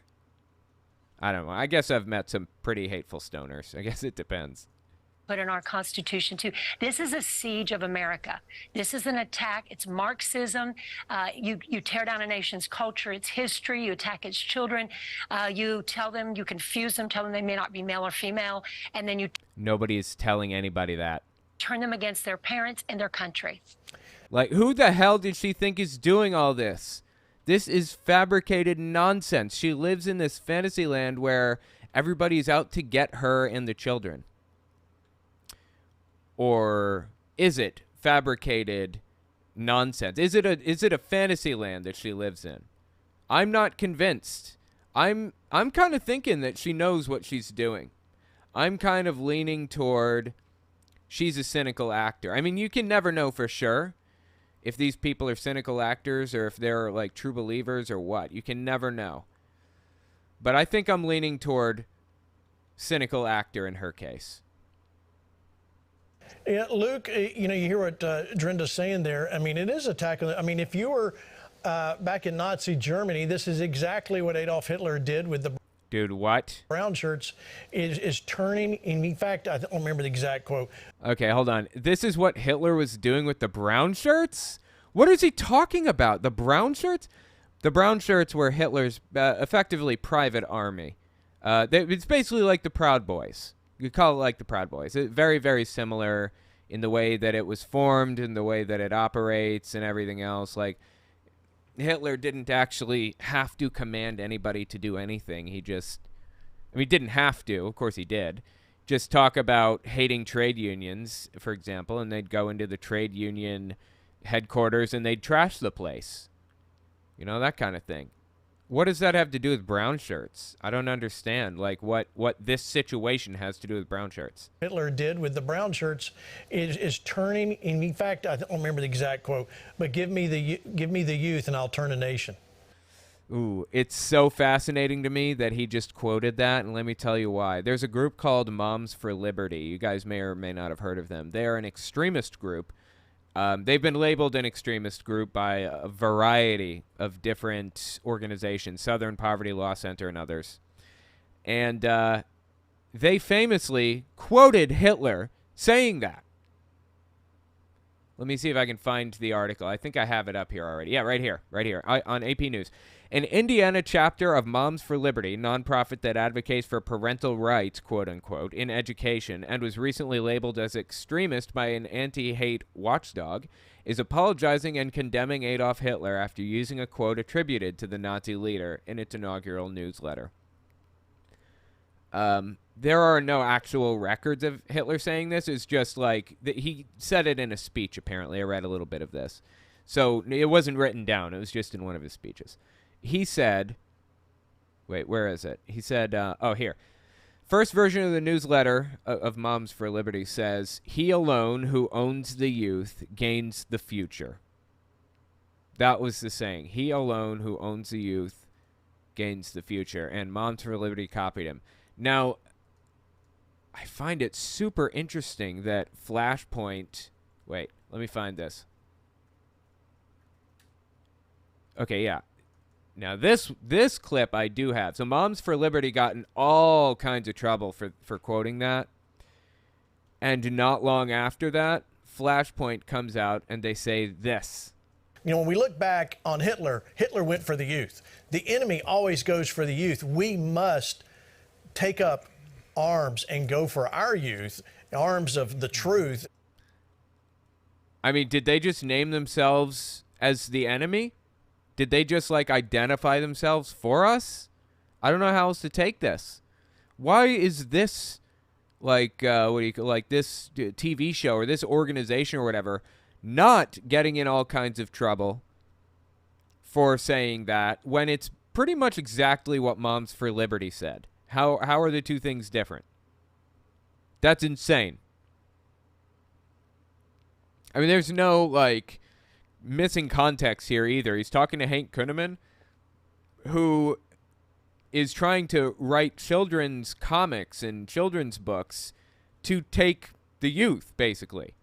I don't know. I guess I've met some pretty hateful stoners. I guess it depends. Put in our Constitution, too. This is a siege of America. This is an attack. It's Marxism. You tear down a nation's culture, its history. You attack its children. You tell them, you confuse them, tell them they may not be male or female, and then you... Nobody's telling anybody that. Turn them against their parents and their country. Like, who the hell did she think is doing all this? This is fabricated nonsense. She lives in this fantasy land where everybody's out to get her and the children. Or is it fabricated nonsense? Is it a fantasy land that she lives in? I'm not convinced. I'm kind of thinking that she knows what she's doing. I'm kind of leaning toward she's a cynical actor. I mean, you can never know for sure if these people are cynical actors or if they're like true believers or what. You can never know. But I think I'm leaning toward cynical actor in her case. Yeah, Luke, you hear what Drinda's saying there. I mean, it is attack. I mean, if you were back in Nazi Germany, this is exactly what Adolf Hitler did with the Dude, what? brown shirts is turning. In fact, I don't remember the exact quote. Okay, hold on. This is what Hitler was doing with the brown shirts? What is he talking about? The brown shirts? The brown shirts were Hitler's effectively private army. It's basically like the Proud Boys. You could call it like the Proud Boys. It's very, very similar in the way that it was formed, in the way that it operates, and everything else. Like, Hitler didn't actually have to command anybody to do anything. He didn't have to. Of course he did. Just talk about hating trade unions, for example, and they'd go into the trade union headquarters and they'd trash the place. You know, that kind of thing. What does that have to do with brown shirts? I don't understand, like, what this situation has to do with brown shirts. Hitler did with the brown shirts is turning. In fact, I don't remember the exact quote, but give me the youth and I'll turn a nation. Ooh, it's so fascinating to me that he just quoted that, and let me tell you why. There's a group called Moms for Liberty. You guys may or may not have heard of them. They are an extremist group. They've been labeled an extremist group by a variety of different organizations, Southern Poverty Law Center and others. And they famously quoted Hitler saying that. Let me see if I can find the article. I think I have it up here already. Yeah, right here, on AP News. An Indiana chapter of Moms for Liberty, nonprofit that advocates for parental rights, quote-unquote, in education, and was recently labeled as extremist by an anti-hate watchdog, is apologizing and condemning Adolf Hitler after using a quote attributed to the Nazi leader in its inaugural newsletter. There are no actual records of Hitler saying this. It's just like he said it in a speech, apparently. I read a little bit of this. So it wasn't written down. It was just in one of his speeches. He said, wait, where is it? He said, oh, here. First version of the newsletter of Moms for Liberty says, he alone who owns the youth gains the future. That was the saying. He alone who owns the youth gains the future. And Moms for Liberty copied him. Now, I find it super interesting that Flashpoint... Wait, let me find this. Okay, yeah. Now, this clip I do have. So Moms for Liberty got in all kinds of trouble for quoting that. And not long after that, Flashpoint comes out and they say this. You know, when we look back on Hitler, Hitler went for the youth. The enemy always goes for the youth. We must take up arms and go for our youth, arms of the truth. I mean, did they just name themselves as the enemy? Did they just, like, identify themselves for us? I don't know how else to take this. Why is this, like, this TV show or this organization or whatever not getting in all kinds of trouble for saying that when it's pretty much exactly what Moms for Liberty said? How are the two things different? That's insane. I mean, there's no, like, missing context here either. He's talking to Hank Kunneman, who is trying to write children's comics and children's books to take the youth, basically.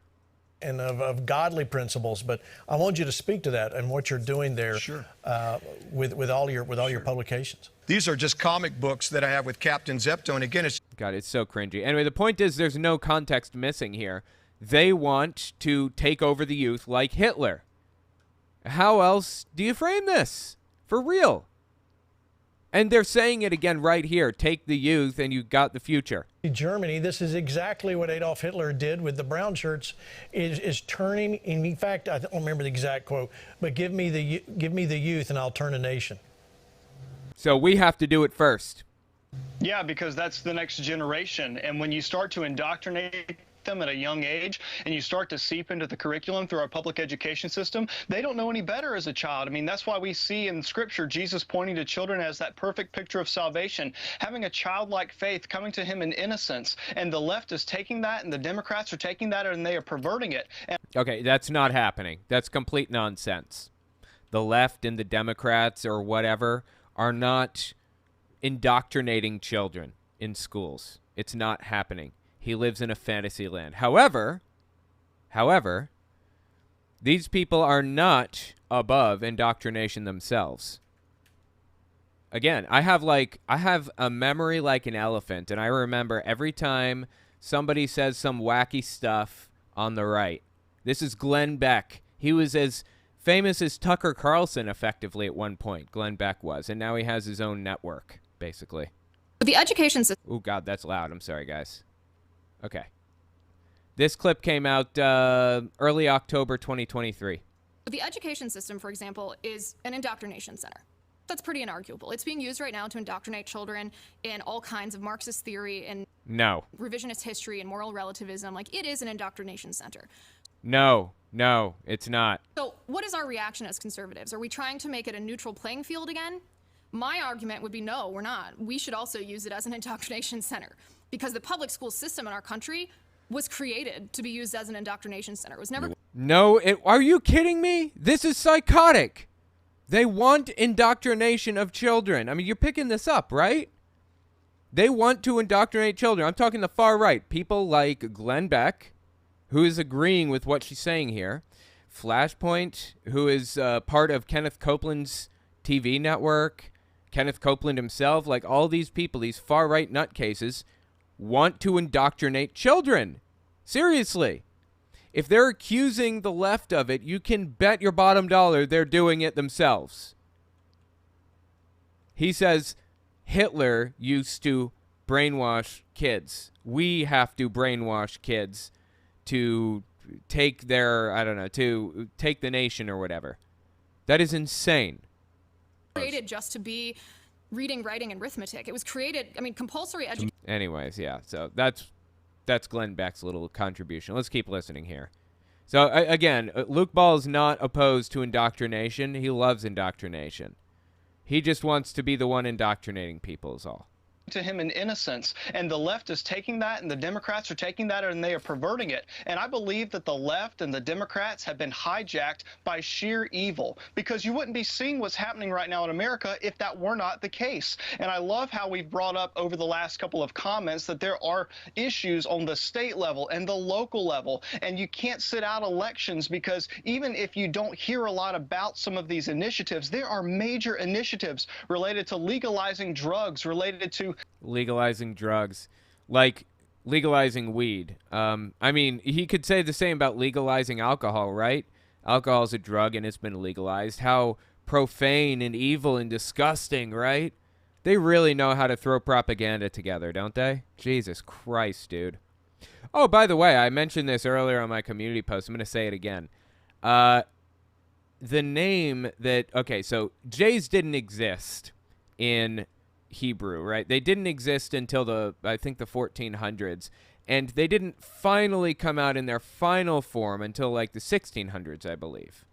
And of godly principles, but I want you to speak to that and what you're doing there. Sure. With all your publications. These are just comic books that I have with Captain Zepto, and again, it's... God, it's so cringy. Anyway, the point is there's no context missing here. They want to take over the youth like Hitler. How else do you frame this? For real. And they're saying it again right here. Take the youth and you got the future. Germany, this is exactly what Adolf Hitler did with the brown shirts is turning. In fact, I don't remember the exact quote, but give me the youth and I'll turn a nation. So we have to do it first. Yeah, because that's the next generation. And when you start to indoctrinate them at a young age, and you start to seep into the curriculum through our public education system, they don't know any better as a child. I mean, that's why we see in Scripture Jesus pointing to children as that perfect picture of salvation, having a childlike faith, coming to him in innocence. And the left is taking that, and the Democrats are taking that, and they are perverting it. Okay, that's not happening. That's complete nonsense. The left and the Democrats or whatever are not indoctrinating children in schools. It's not happening. He lives in a fantasy land. However, these people are not above indoctrination themselves. Again, I have a memory like an elephant, and I remember every time somebody says some wacky stuff on the right. This is Glenn Beck. He was as famous as Tucker Carlson effectively at one point, Glenn Beck was, and now he has his own network, basically. The education system. Oh, God, that's loud. I'm sorry, guys. Okay. This clip came out early October 2023. The education system, for example, is an indoctrination center. That's pretty inarguable. It's being used right now to indoctrinate children in all kinds of Marxist theory and revisionist history and moral relativism. Like, it is an indoctrination center. No, it's not. So what is our reaction as conservatives? Are we trying to make it a neutral playing field again? My argument would be no, we're not. We should also use it as an indoctrination center because the public school system in our country was created to be used as an indoctrination center. It was never... No, are you kidding me? This is psychotic. They want indoctrination of children. I mean, you're picking this up, right? They want to indoctrinate children. I'm talking the far right. People like Glenn Beck, who is agreeing with what she's saying here. Flashpoint, who is part of Kenneth Copeland's TV network. Kenneth Copeland himself, like all these people, these far right nutcases, want to indoctrinate children. Seriously. If they're accusing the left of it, you can bet your bottom dollar they're doing it themselves. He says Hitler used to brainwash kids. We have to brainwash kids to take their, I don't know, to take the nation or whatever. That is insane. Created just to be reading, writing, and arithmetic. It was created, I mean, compulsory education. Anyways, yeah, so that's Glenn Beck's little contribution. Let's keep listening here. So, again, Luke Ball is not opposed to indoctrination. He loves indoctrination. He just wants to be the one indoctrinating people is all. To him in innocence, and the left is taking that, and the Democrats are taking that, and they are perverting it. And I believe that the left and the Democrats have been hijacked by sheer evil, because you wouldn't be seeing what's happening right now in America if that were not the case. And I love how we've brought up over the last couple of comments that there are issues on the state level and the local level, and you can't sit out elections because even if you don't hear a lot about some of these initiatives, there are major initiatives related to legalizing drugs, related to legalizing drugs, like legalizing weed. I mean, he could say the same about legalizing alcohol, right? Alcohol is a drug and it's been legalized. How profane and evil and disgusting, right? They really know how to throw propaganda together, don't they? Jesus Christ, dude. Oh, by the way, I mentioned this earlier on my community post. I'm going to say it again. The name that... Okay, so Jays didn't exist in Hebrew, right? They didn't exist until I think the 1400s, and they didn't finally come out in their final form until like the 1600s, I believe.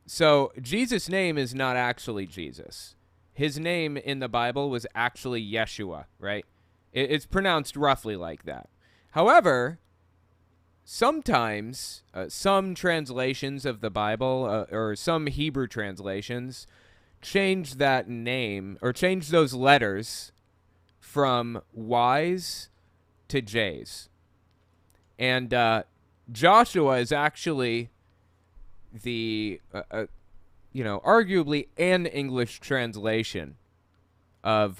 So Jesus' name is not actually Jesus. His name in the Bible was actually Yeshua, right? It's pronounced roughly like that. However, sometimes some translations of the Bible or some Hebrew translations change that name or change those letters from Y's to J's. And Joshua is actually the, arguably an English translation of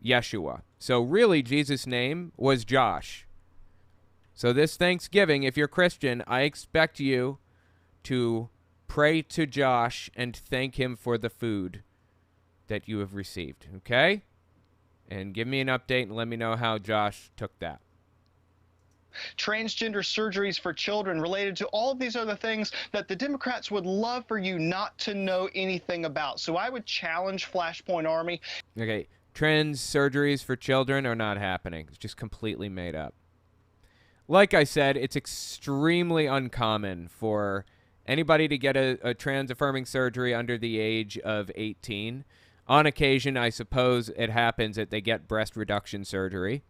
Yeshua. So really, Jesus' name was Josh. So this Thanksgiving, if you're Christian, I expect you to pray to Josh and thank him for the food that you have received, okay? And give me an update and let me know how Josh took that. Transgender surgeries for children, related to all of these other things that the Democrats would love for you not to know anything about. So I would challenge Flashpoint Army. Okay, trans surgeries for children are not happening. It's just completely made up. like I said, it's extremely uncommon for anybody to get a trans-affirming surgery under the age of 18. On occasion, I suppose it happens that they get breast reduction surgery.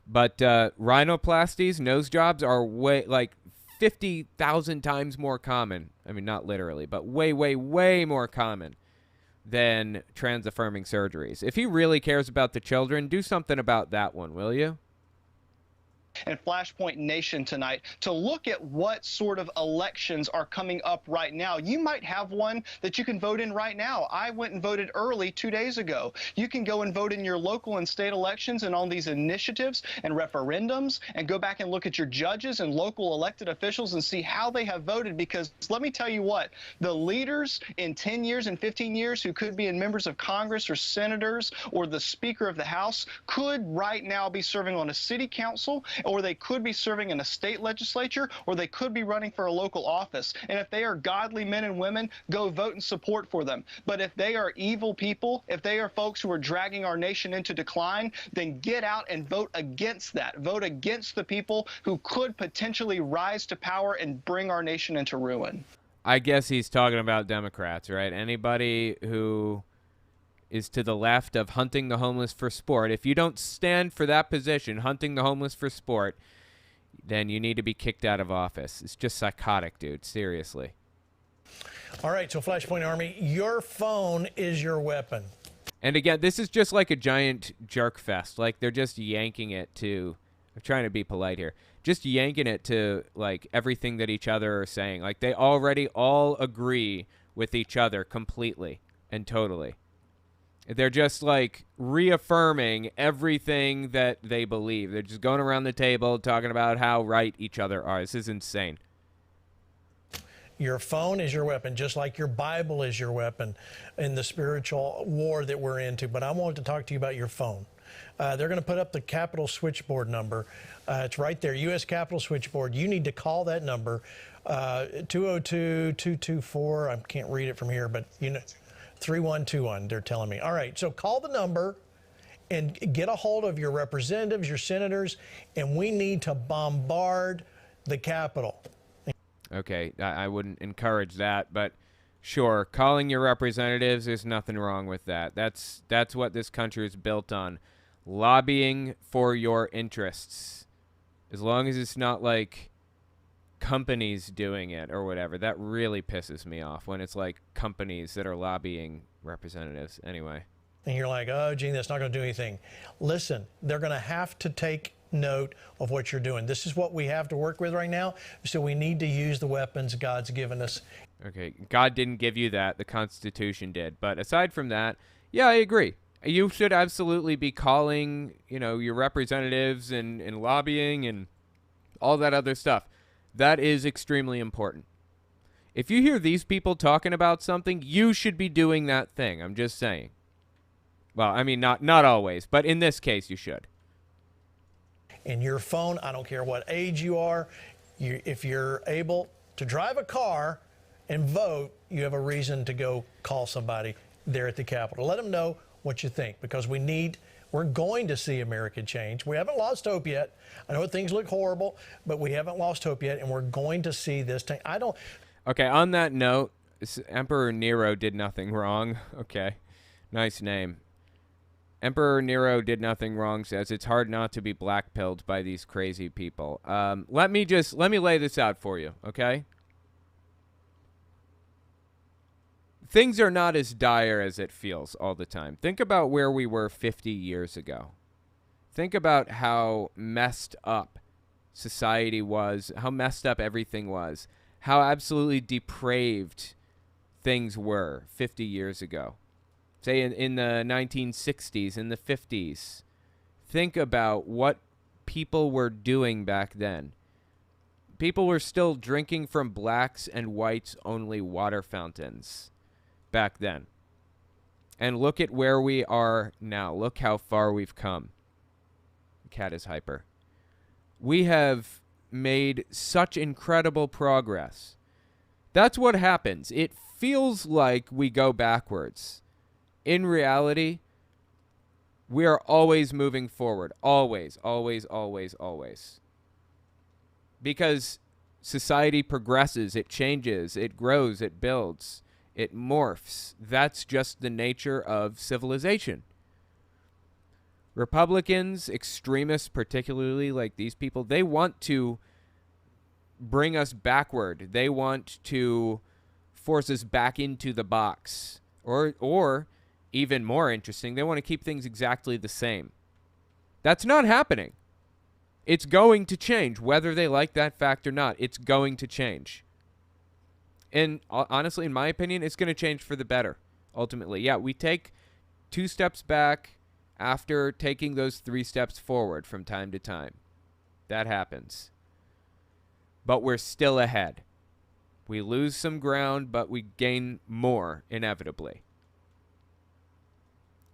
But rhinoplasties, nose jobs, are way, like 50,000 times more common. I mean, not literally, but way, way, way more common than trans-affirming surgeries. If he really cares about the children, do something about that one, will you? And Flashpoint Nation tonight to look at what sort of elections are coming up right now. You might have one that you can vote in right now. I went and voted early 2 days ago. You can go and vote in your local and state elections and on these initiatives and referendums, and go back and look at your judges and local elected officials and see how they have voted, because let me tell you what, the leaders in 10 years and 15 years who could be in members of Congress or senators or the Speaker of the House could right now be serving on a city council, or they could be serving in a state legislature, or they could be running for a local office. And if they are godly men and women, go vote and support for them. But if they are evil people, if they are folks who are dragging our nation into decline, then get out and vote against that. Vote against the people who could potentially rise to power and bring our nation into ruin. I guess he's talking about Democrats, right? Anybody who is to the left of hunting the homeless for sport. If you don't stand for that position, hunting the homeless for sport, then you need to be kicked out of office. It's just psychotic, dude. Seriously. All right, so Flashpoint Army, your phone is your weapon. And again, this is just like a giant jerk fest. Like, they're just yanking it to, I'm trying to be polite here, just yanking it to, like, everything that each other are saying. Like, they already all agree with each other completely and totally. They're just, like, reaffirming everything that they believe. They're just going around the table talking about how right each other are. This is insane. Your phone is your weapon, just like your Bible is your weapon in the spiritual war that we're into. But I wanted to talk to you about your phone. They're going to put up the Capitol switchboard number. It's right there, U.S. Capitol switchboard. You need to call that number, 202-224. I can't read it from here, but you know, 3121, they're telling me. All right, so call the number and get a hold of your representatives, your senators, and we need to bombard the Capitol. Okay, I wouldn't encourage that, but sure, calling your representatives, there's nothing wrong with that. That's what this country is built on, lobbying for your interests. As long as it's not like companies doing it or whatever. That really pisses me off when it's like companies that are lobbying representatives. Anyway. And you're like, oh, Gene, that's not going to do anything. Listen, they're going to have to take note of what you're doing. This is what we have to work with right now. So we need to use the weapons God's given us. Okay. God didn't give you that. The Constitution did. But aside from that, yeah, I agree. You should absolutely be calling, you know, your representatives and lobbying and all that other stuff. That is extremely important. If you hear these people talking about something, you should be doing that thing. I'm just saying. Well, I mean, not always, but in this case, you should. In your phone, I don't care what age you are, if you're able to drive a car and vote, you have a reason to go call somebody there at the Capitol. Let them know what you think, because we're going to see America change. We haven't lost hope yet. I know things look horrible, but we haven't lost hope yet, and we're going to see this thing. Okay, on that note, Emperor Nero did nothing wrong. Okay, nice name. Emperor Nero did nothing wrong, says it's hard not to be black-pilled by these crazy people. Let me lay this out for you, okay? Things are not as dire as it feels all the time. Think about where we were 50 years ago. Think about how messed up society was, how messed up everything was, how absolutely depraved things were 50 years ago. Say in the 1960s, in the 50s. Think about what people were doing back then. People were still drinking from blacks and whites only water fountains back then. And look at where we are now. Look how far we've come. Cat is hyper. We have made such incredible progress. That's what happens. It feels like we go backwards. In reality, we are always moving forward. Always, always, always, always. because society progresses, it changes, it grows, it builds, it morphs. That's just the nature of civilization. Republicans, extremists particularly, like these people, they want to bring us backward. They want to force us back into the box. Or even more interesting, they want to keep things exactly the same. That's not happening. It's going to change, whether they like that fact or not. It's going to change. And honestly, in my opinion, it's going to change for the better, ultimately. Yeah, we take 2 steps back after taking those 3 steps forward from time to time. That happens. But we're still ahead. We lose some ground, but we gain more, inevitably.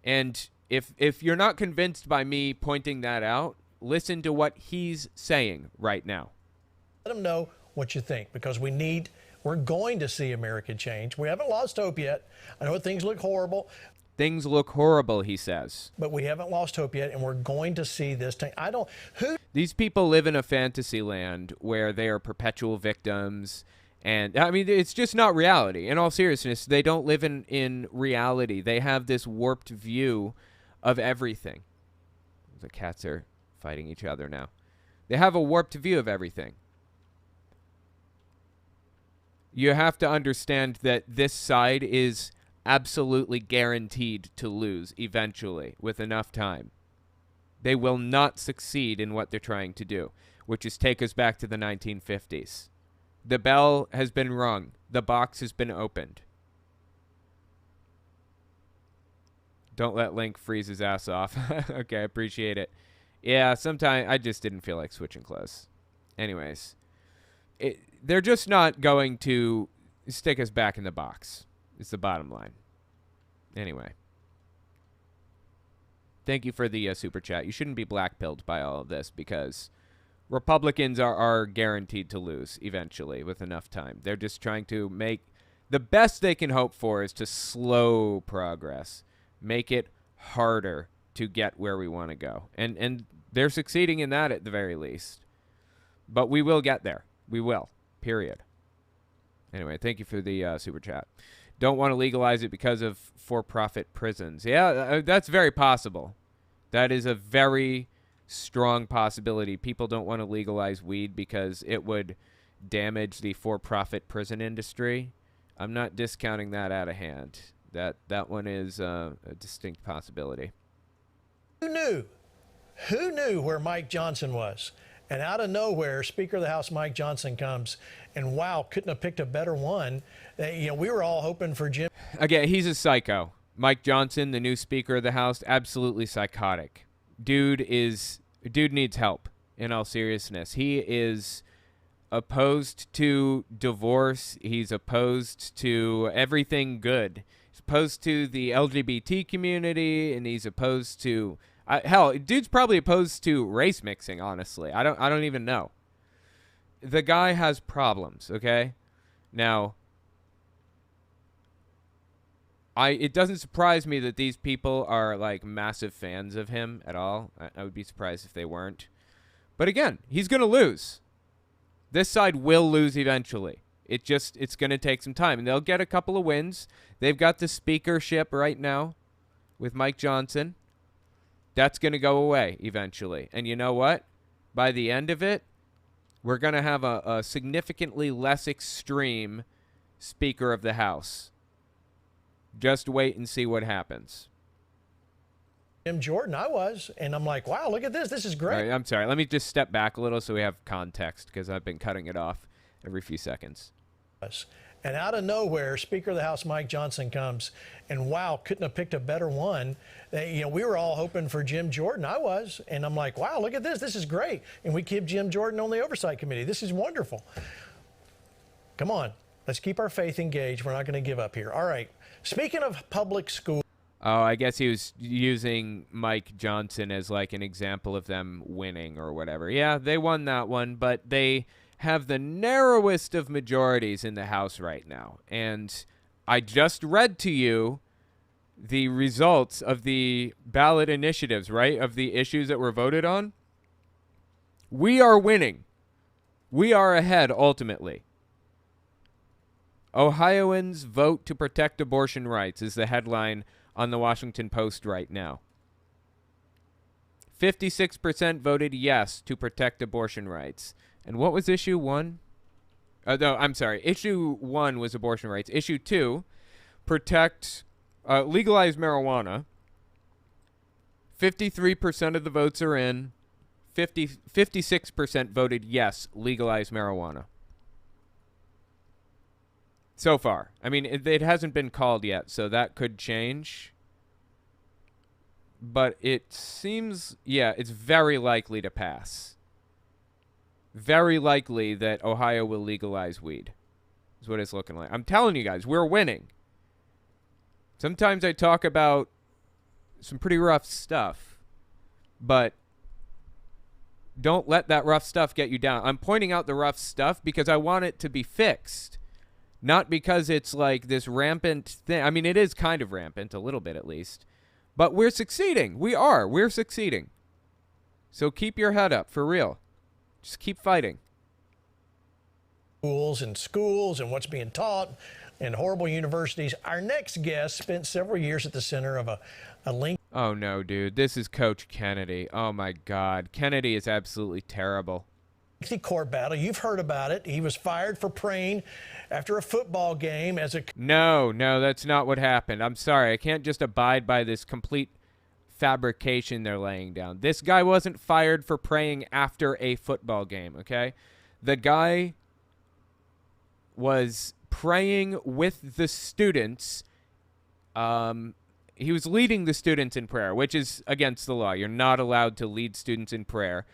And if you're not convinced by me pointing that out, listen to what he's saying right now. Let them know what you think, because we're going to see America change. We haven't lost hope yet. I know things look horrible. Things look horrible, he says. But we haven't lost hope yet, and we're going to see this thing. These people live in a fantasy land where they are perpetual victims. And, I mean, it's just not reality. In all seriousness, they don't live in reality. They have this warped view of everything. The cats are fighting each other now. They have a warped view of everything. You have to understand that this side is absolutely guaranteed to lose eventually with enough time. They will not succeed in what they're trying to do, which is take us back to the 1950s. The bell has been rung. The box has been opened. Don't let Link freeze his ass off. Okay, I appreciate it. Yeah, sometimes I just didn't feel like switching clothes. Anyways, they're just not going to stick us back in the box. It's the bottom line. Anyway. Thank you for the super chat. You shouldn't be blackpilled by all of this because Republicans are guaranteed to lose eventually with enough time. They're just trying to make the best they can hope for is to slow progress, make it harder to get where we want to go. And they're succeeding in that at the very least. But we will get there. We will. Period. Anyway, thank you for the super chat. Don't want to legalize it because of for-profit prisons. Yeah, that's very possible. That is a very strong possibility. People don't want to legalize weed because it would damage the for-profit prison industry. I'm not discounting that out of hand. That one is a distinct possibility. Who knew where Mike Johnson was? And out of nowhere, Speaker of the House Mike Johnson comes, and wow, couldn't have picked a better one. We were all hoping for Jim. Again, he's a psycho. Mike Johnson, the new Speaker of the House, absolutely psychotic. Dude needs help, in all seriousness. He is opposed to divorce. He's opposed to everything good. He's opposed to the LGBT community, and he's opposed to... hell, dude's probably opposed to race mixing, honestly. I don't even know. The guy has problems, okay? Now, it doesn't surprise me that these people are, like, massive fans of him at all. I would be surprised if they weren't. But again, he's going to lose. This side will lose eventually. It's going to take some time. And they'll get a couple of wins. They've got the speakership right now with Mike Johnson. That's going to go away eventually. And you know what? By the end of it, we're going to have a significantly less extreme Speaker of the House. Just wait and see what happens. Jim Jordan, I was, and I'm like, wow, look at this. This is great. All right, I'm sorry. Let me just step back a little so we have context because I've been cutting it off every few seconds. And out of nowhere, Speaker of the House Mike Johnson comes, and wow, couldn't have picked a better one. We were all hoping for Jim Jordan. I was, and I'm like, wow, look at this. This is great. And we keep Jim Jordan on the Oversight Committee. This is wonderful. Come on. Let's keep our faith engaged. We're not going to give up here. All right. Speaking of public school. Oh, I guess he was using Mike Johnson as like an example of them winning or whatever. Yeah, they won that one, but they have the narrowest of majorities in the House right now. And I just read to you the results of the ballot initiatives, right, of the issues that were voted on. We are winning. We are ahead, ultimately. Ohioans vote to protect abortion rights is the headline on the Washington Post right now. 56% voted yes to protect abortion rights. And what was issue 1? No, I'm sorry. Issue 1 was abortion rights. Issue 2, legalize marijuana. 53% of the votes are in. 56% voted yes, legalize marijuana. So far. I mean, it hasn't been called yet, so that could change. But it seems, yeah, it's very likely to pass. Very likely that Ohio will legalize weed. Is what it's looking like. I'm telling you guys, we're winning. Sometimes I talk about some pretty rough stuff, but don't let that rough stuff get you down. I'm pointing out the rough stuff because I want it to be fixed. Not because it's like this rampant thing. I mean, it is kind of rampant, a little bit at least. But we're succeeding. We're succeeding. So keep your head up, for real. Just keep fighting. Schools and what's being taught in horrible universities. Our next guest spent several years at the center of a link. Oh, no, dude. This is Coach Kennedy. Oh, my God. Kennedy is absolutely terrible. Court battle. You've heard about it. He was fired for praying after a football game as a... No, that's not what happened. I'm sorry. I can't just abide by this complete fabrication they're laying down. This guy wasn't fired for praying after a football game, okay? The guy was praying with the students. He was leading the students in prayer, which is against the law. You're not allowed to lead students in prayer.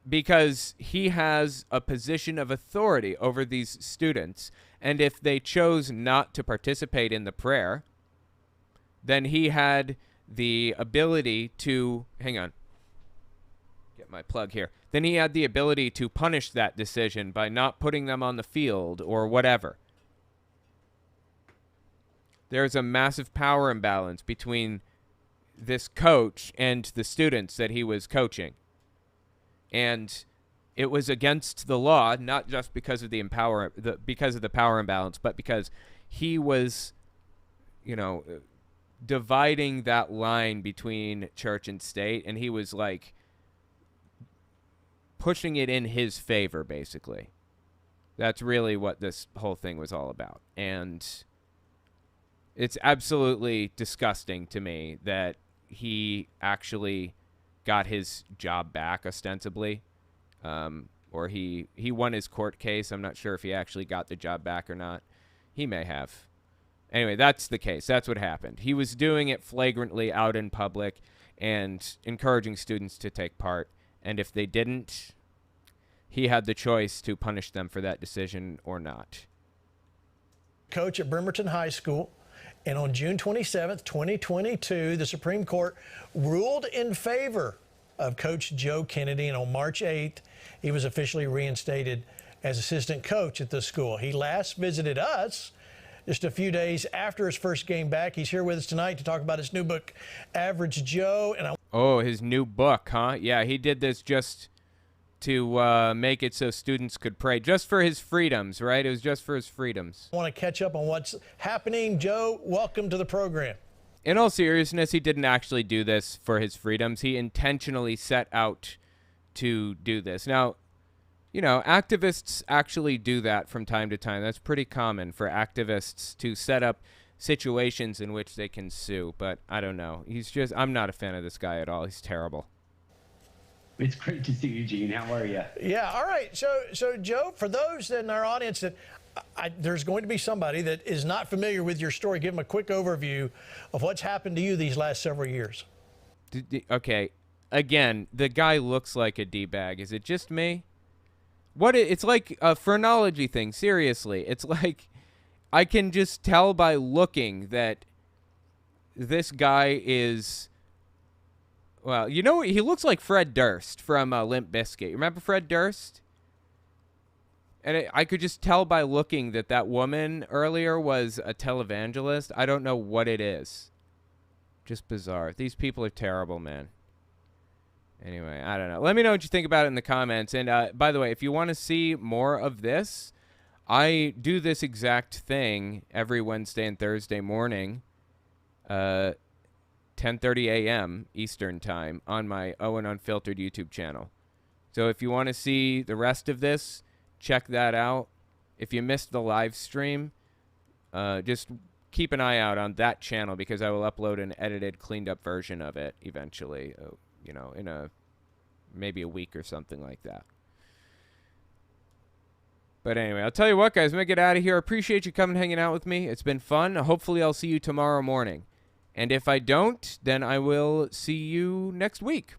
Because he has a position of authority over these students. And if they chose not to participate in the prayer, then he had the ability to, hang on, get my plug here. Then he had the ability to punish that decision by not putting them on the field or whatever. There's a massive power imbalance between this coach and the students that he was coaching. And it was against the law, not just because of because of the power imbalance, but because he was, dividing that line between church and state, and he was like pushing it in his favor, basically. That's really what this whole thing was all about. And it's absolutely disgusting to me that he actually got his job back, ostensibly, or he won his court case. I'm not sure if he actually got the job back or not. He may have. Anyway, that's the case. That's what happened. He was doing it flagrantly out in public and encouraging students to take part. And if they didn't, he had the choice to punish them for that decision or not. Coach at Bremerton High School. And on June 27th, 2022, the Supreme Court ruled in favor of Coach Joe Kennedy. And on March 8th, he was officially reinstated as assistant coach at the school. He last visited us just a few days after his first game back. He's here with us tonight to talk about his new book, Average Joe. Oh, his new book, huh? Yeah, he did this just to make it so students could pray, just for his freedoms, right? It was just for his freedoms. I want to catch up on what's happening. Joe, welcome to the program. In all seriousness, he didn't actually do this for his freedoms. He intentionally set out to do this. Now, activists actually do that from time to time. That's pretty common for activists to set up situations in which they can sue. But I don't know. I'm not a fan of this guy at all. He's terrible. It's great to see you, Gene. How are you? Yeah, all right. So Joe, for those in our audience that there's going to be somebody that is not familiar with your story, give them a quick overview of what's happened to you these last several years. Okay. Again, the guy looks like a D-bag. Is it just me? It's like a phrenology thing. Seriously. It's like I can just tell by looking that this guy is... Well, he looks like Fred Durst from Limp Bizkit. You remember Fred Durst? And I could just tell by looking that woman earlier was a televangelist. I don't know what it is. Just bizarre. These people are terrible, man. Anyway, I don't know. Let me know what you think about it in the comments. And by the way, if you want to see more of this, I do this exact thing every Wednesday and Thursday morning, 10:30 a.m. Eastern time on my Owen Unfiltered YouTube channel. So if you want to see the rest of this, check that out. If you missed the live stream, just keep an eye out on that channel because I will upload an edited, cleaned up version of it eventually, you know, in maybe a week or something like that. But anyway, I'll tell you what, guys, I'm going to get out of here. I appreciate you coming and hanging out with me. It's been fun. Hopefully I'll see you tomorrow morning. And if I don't, then I will see you next week.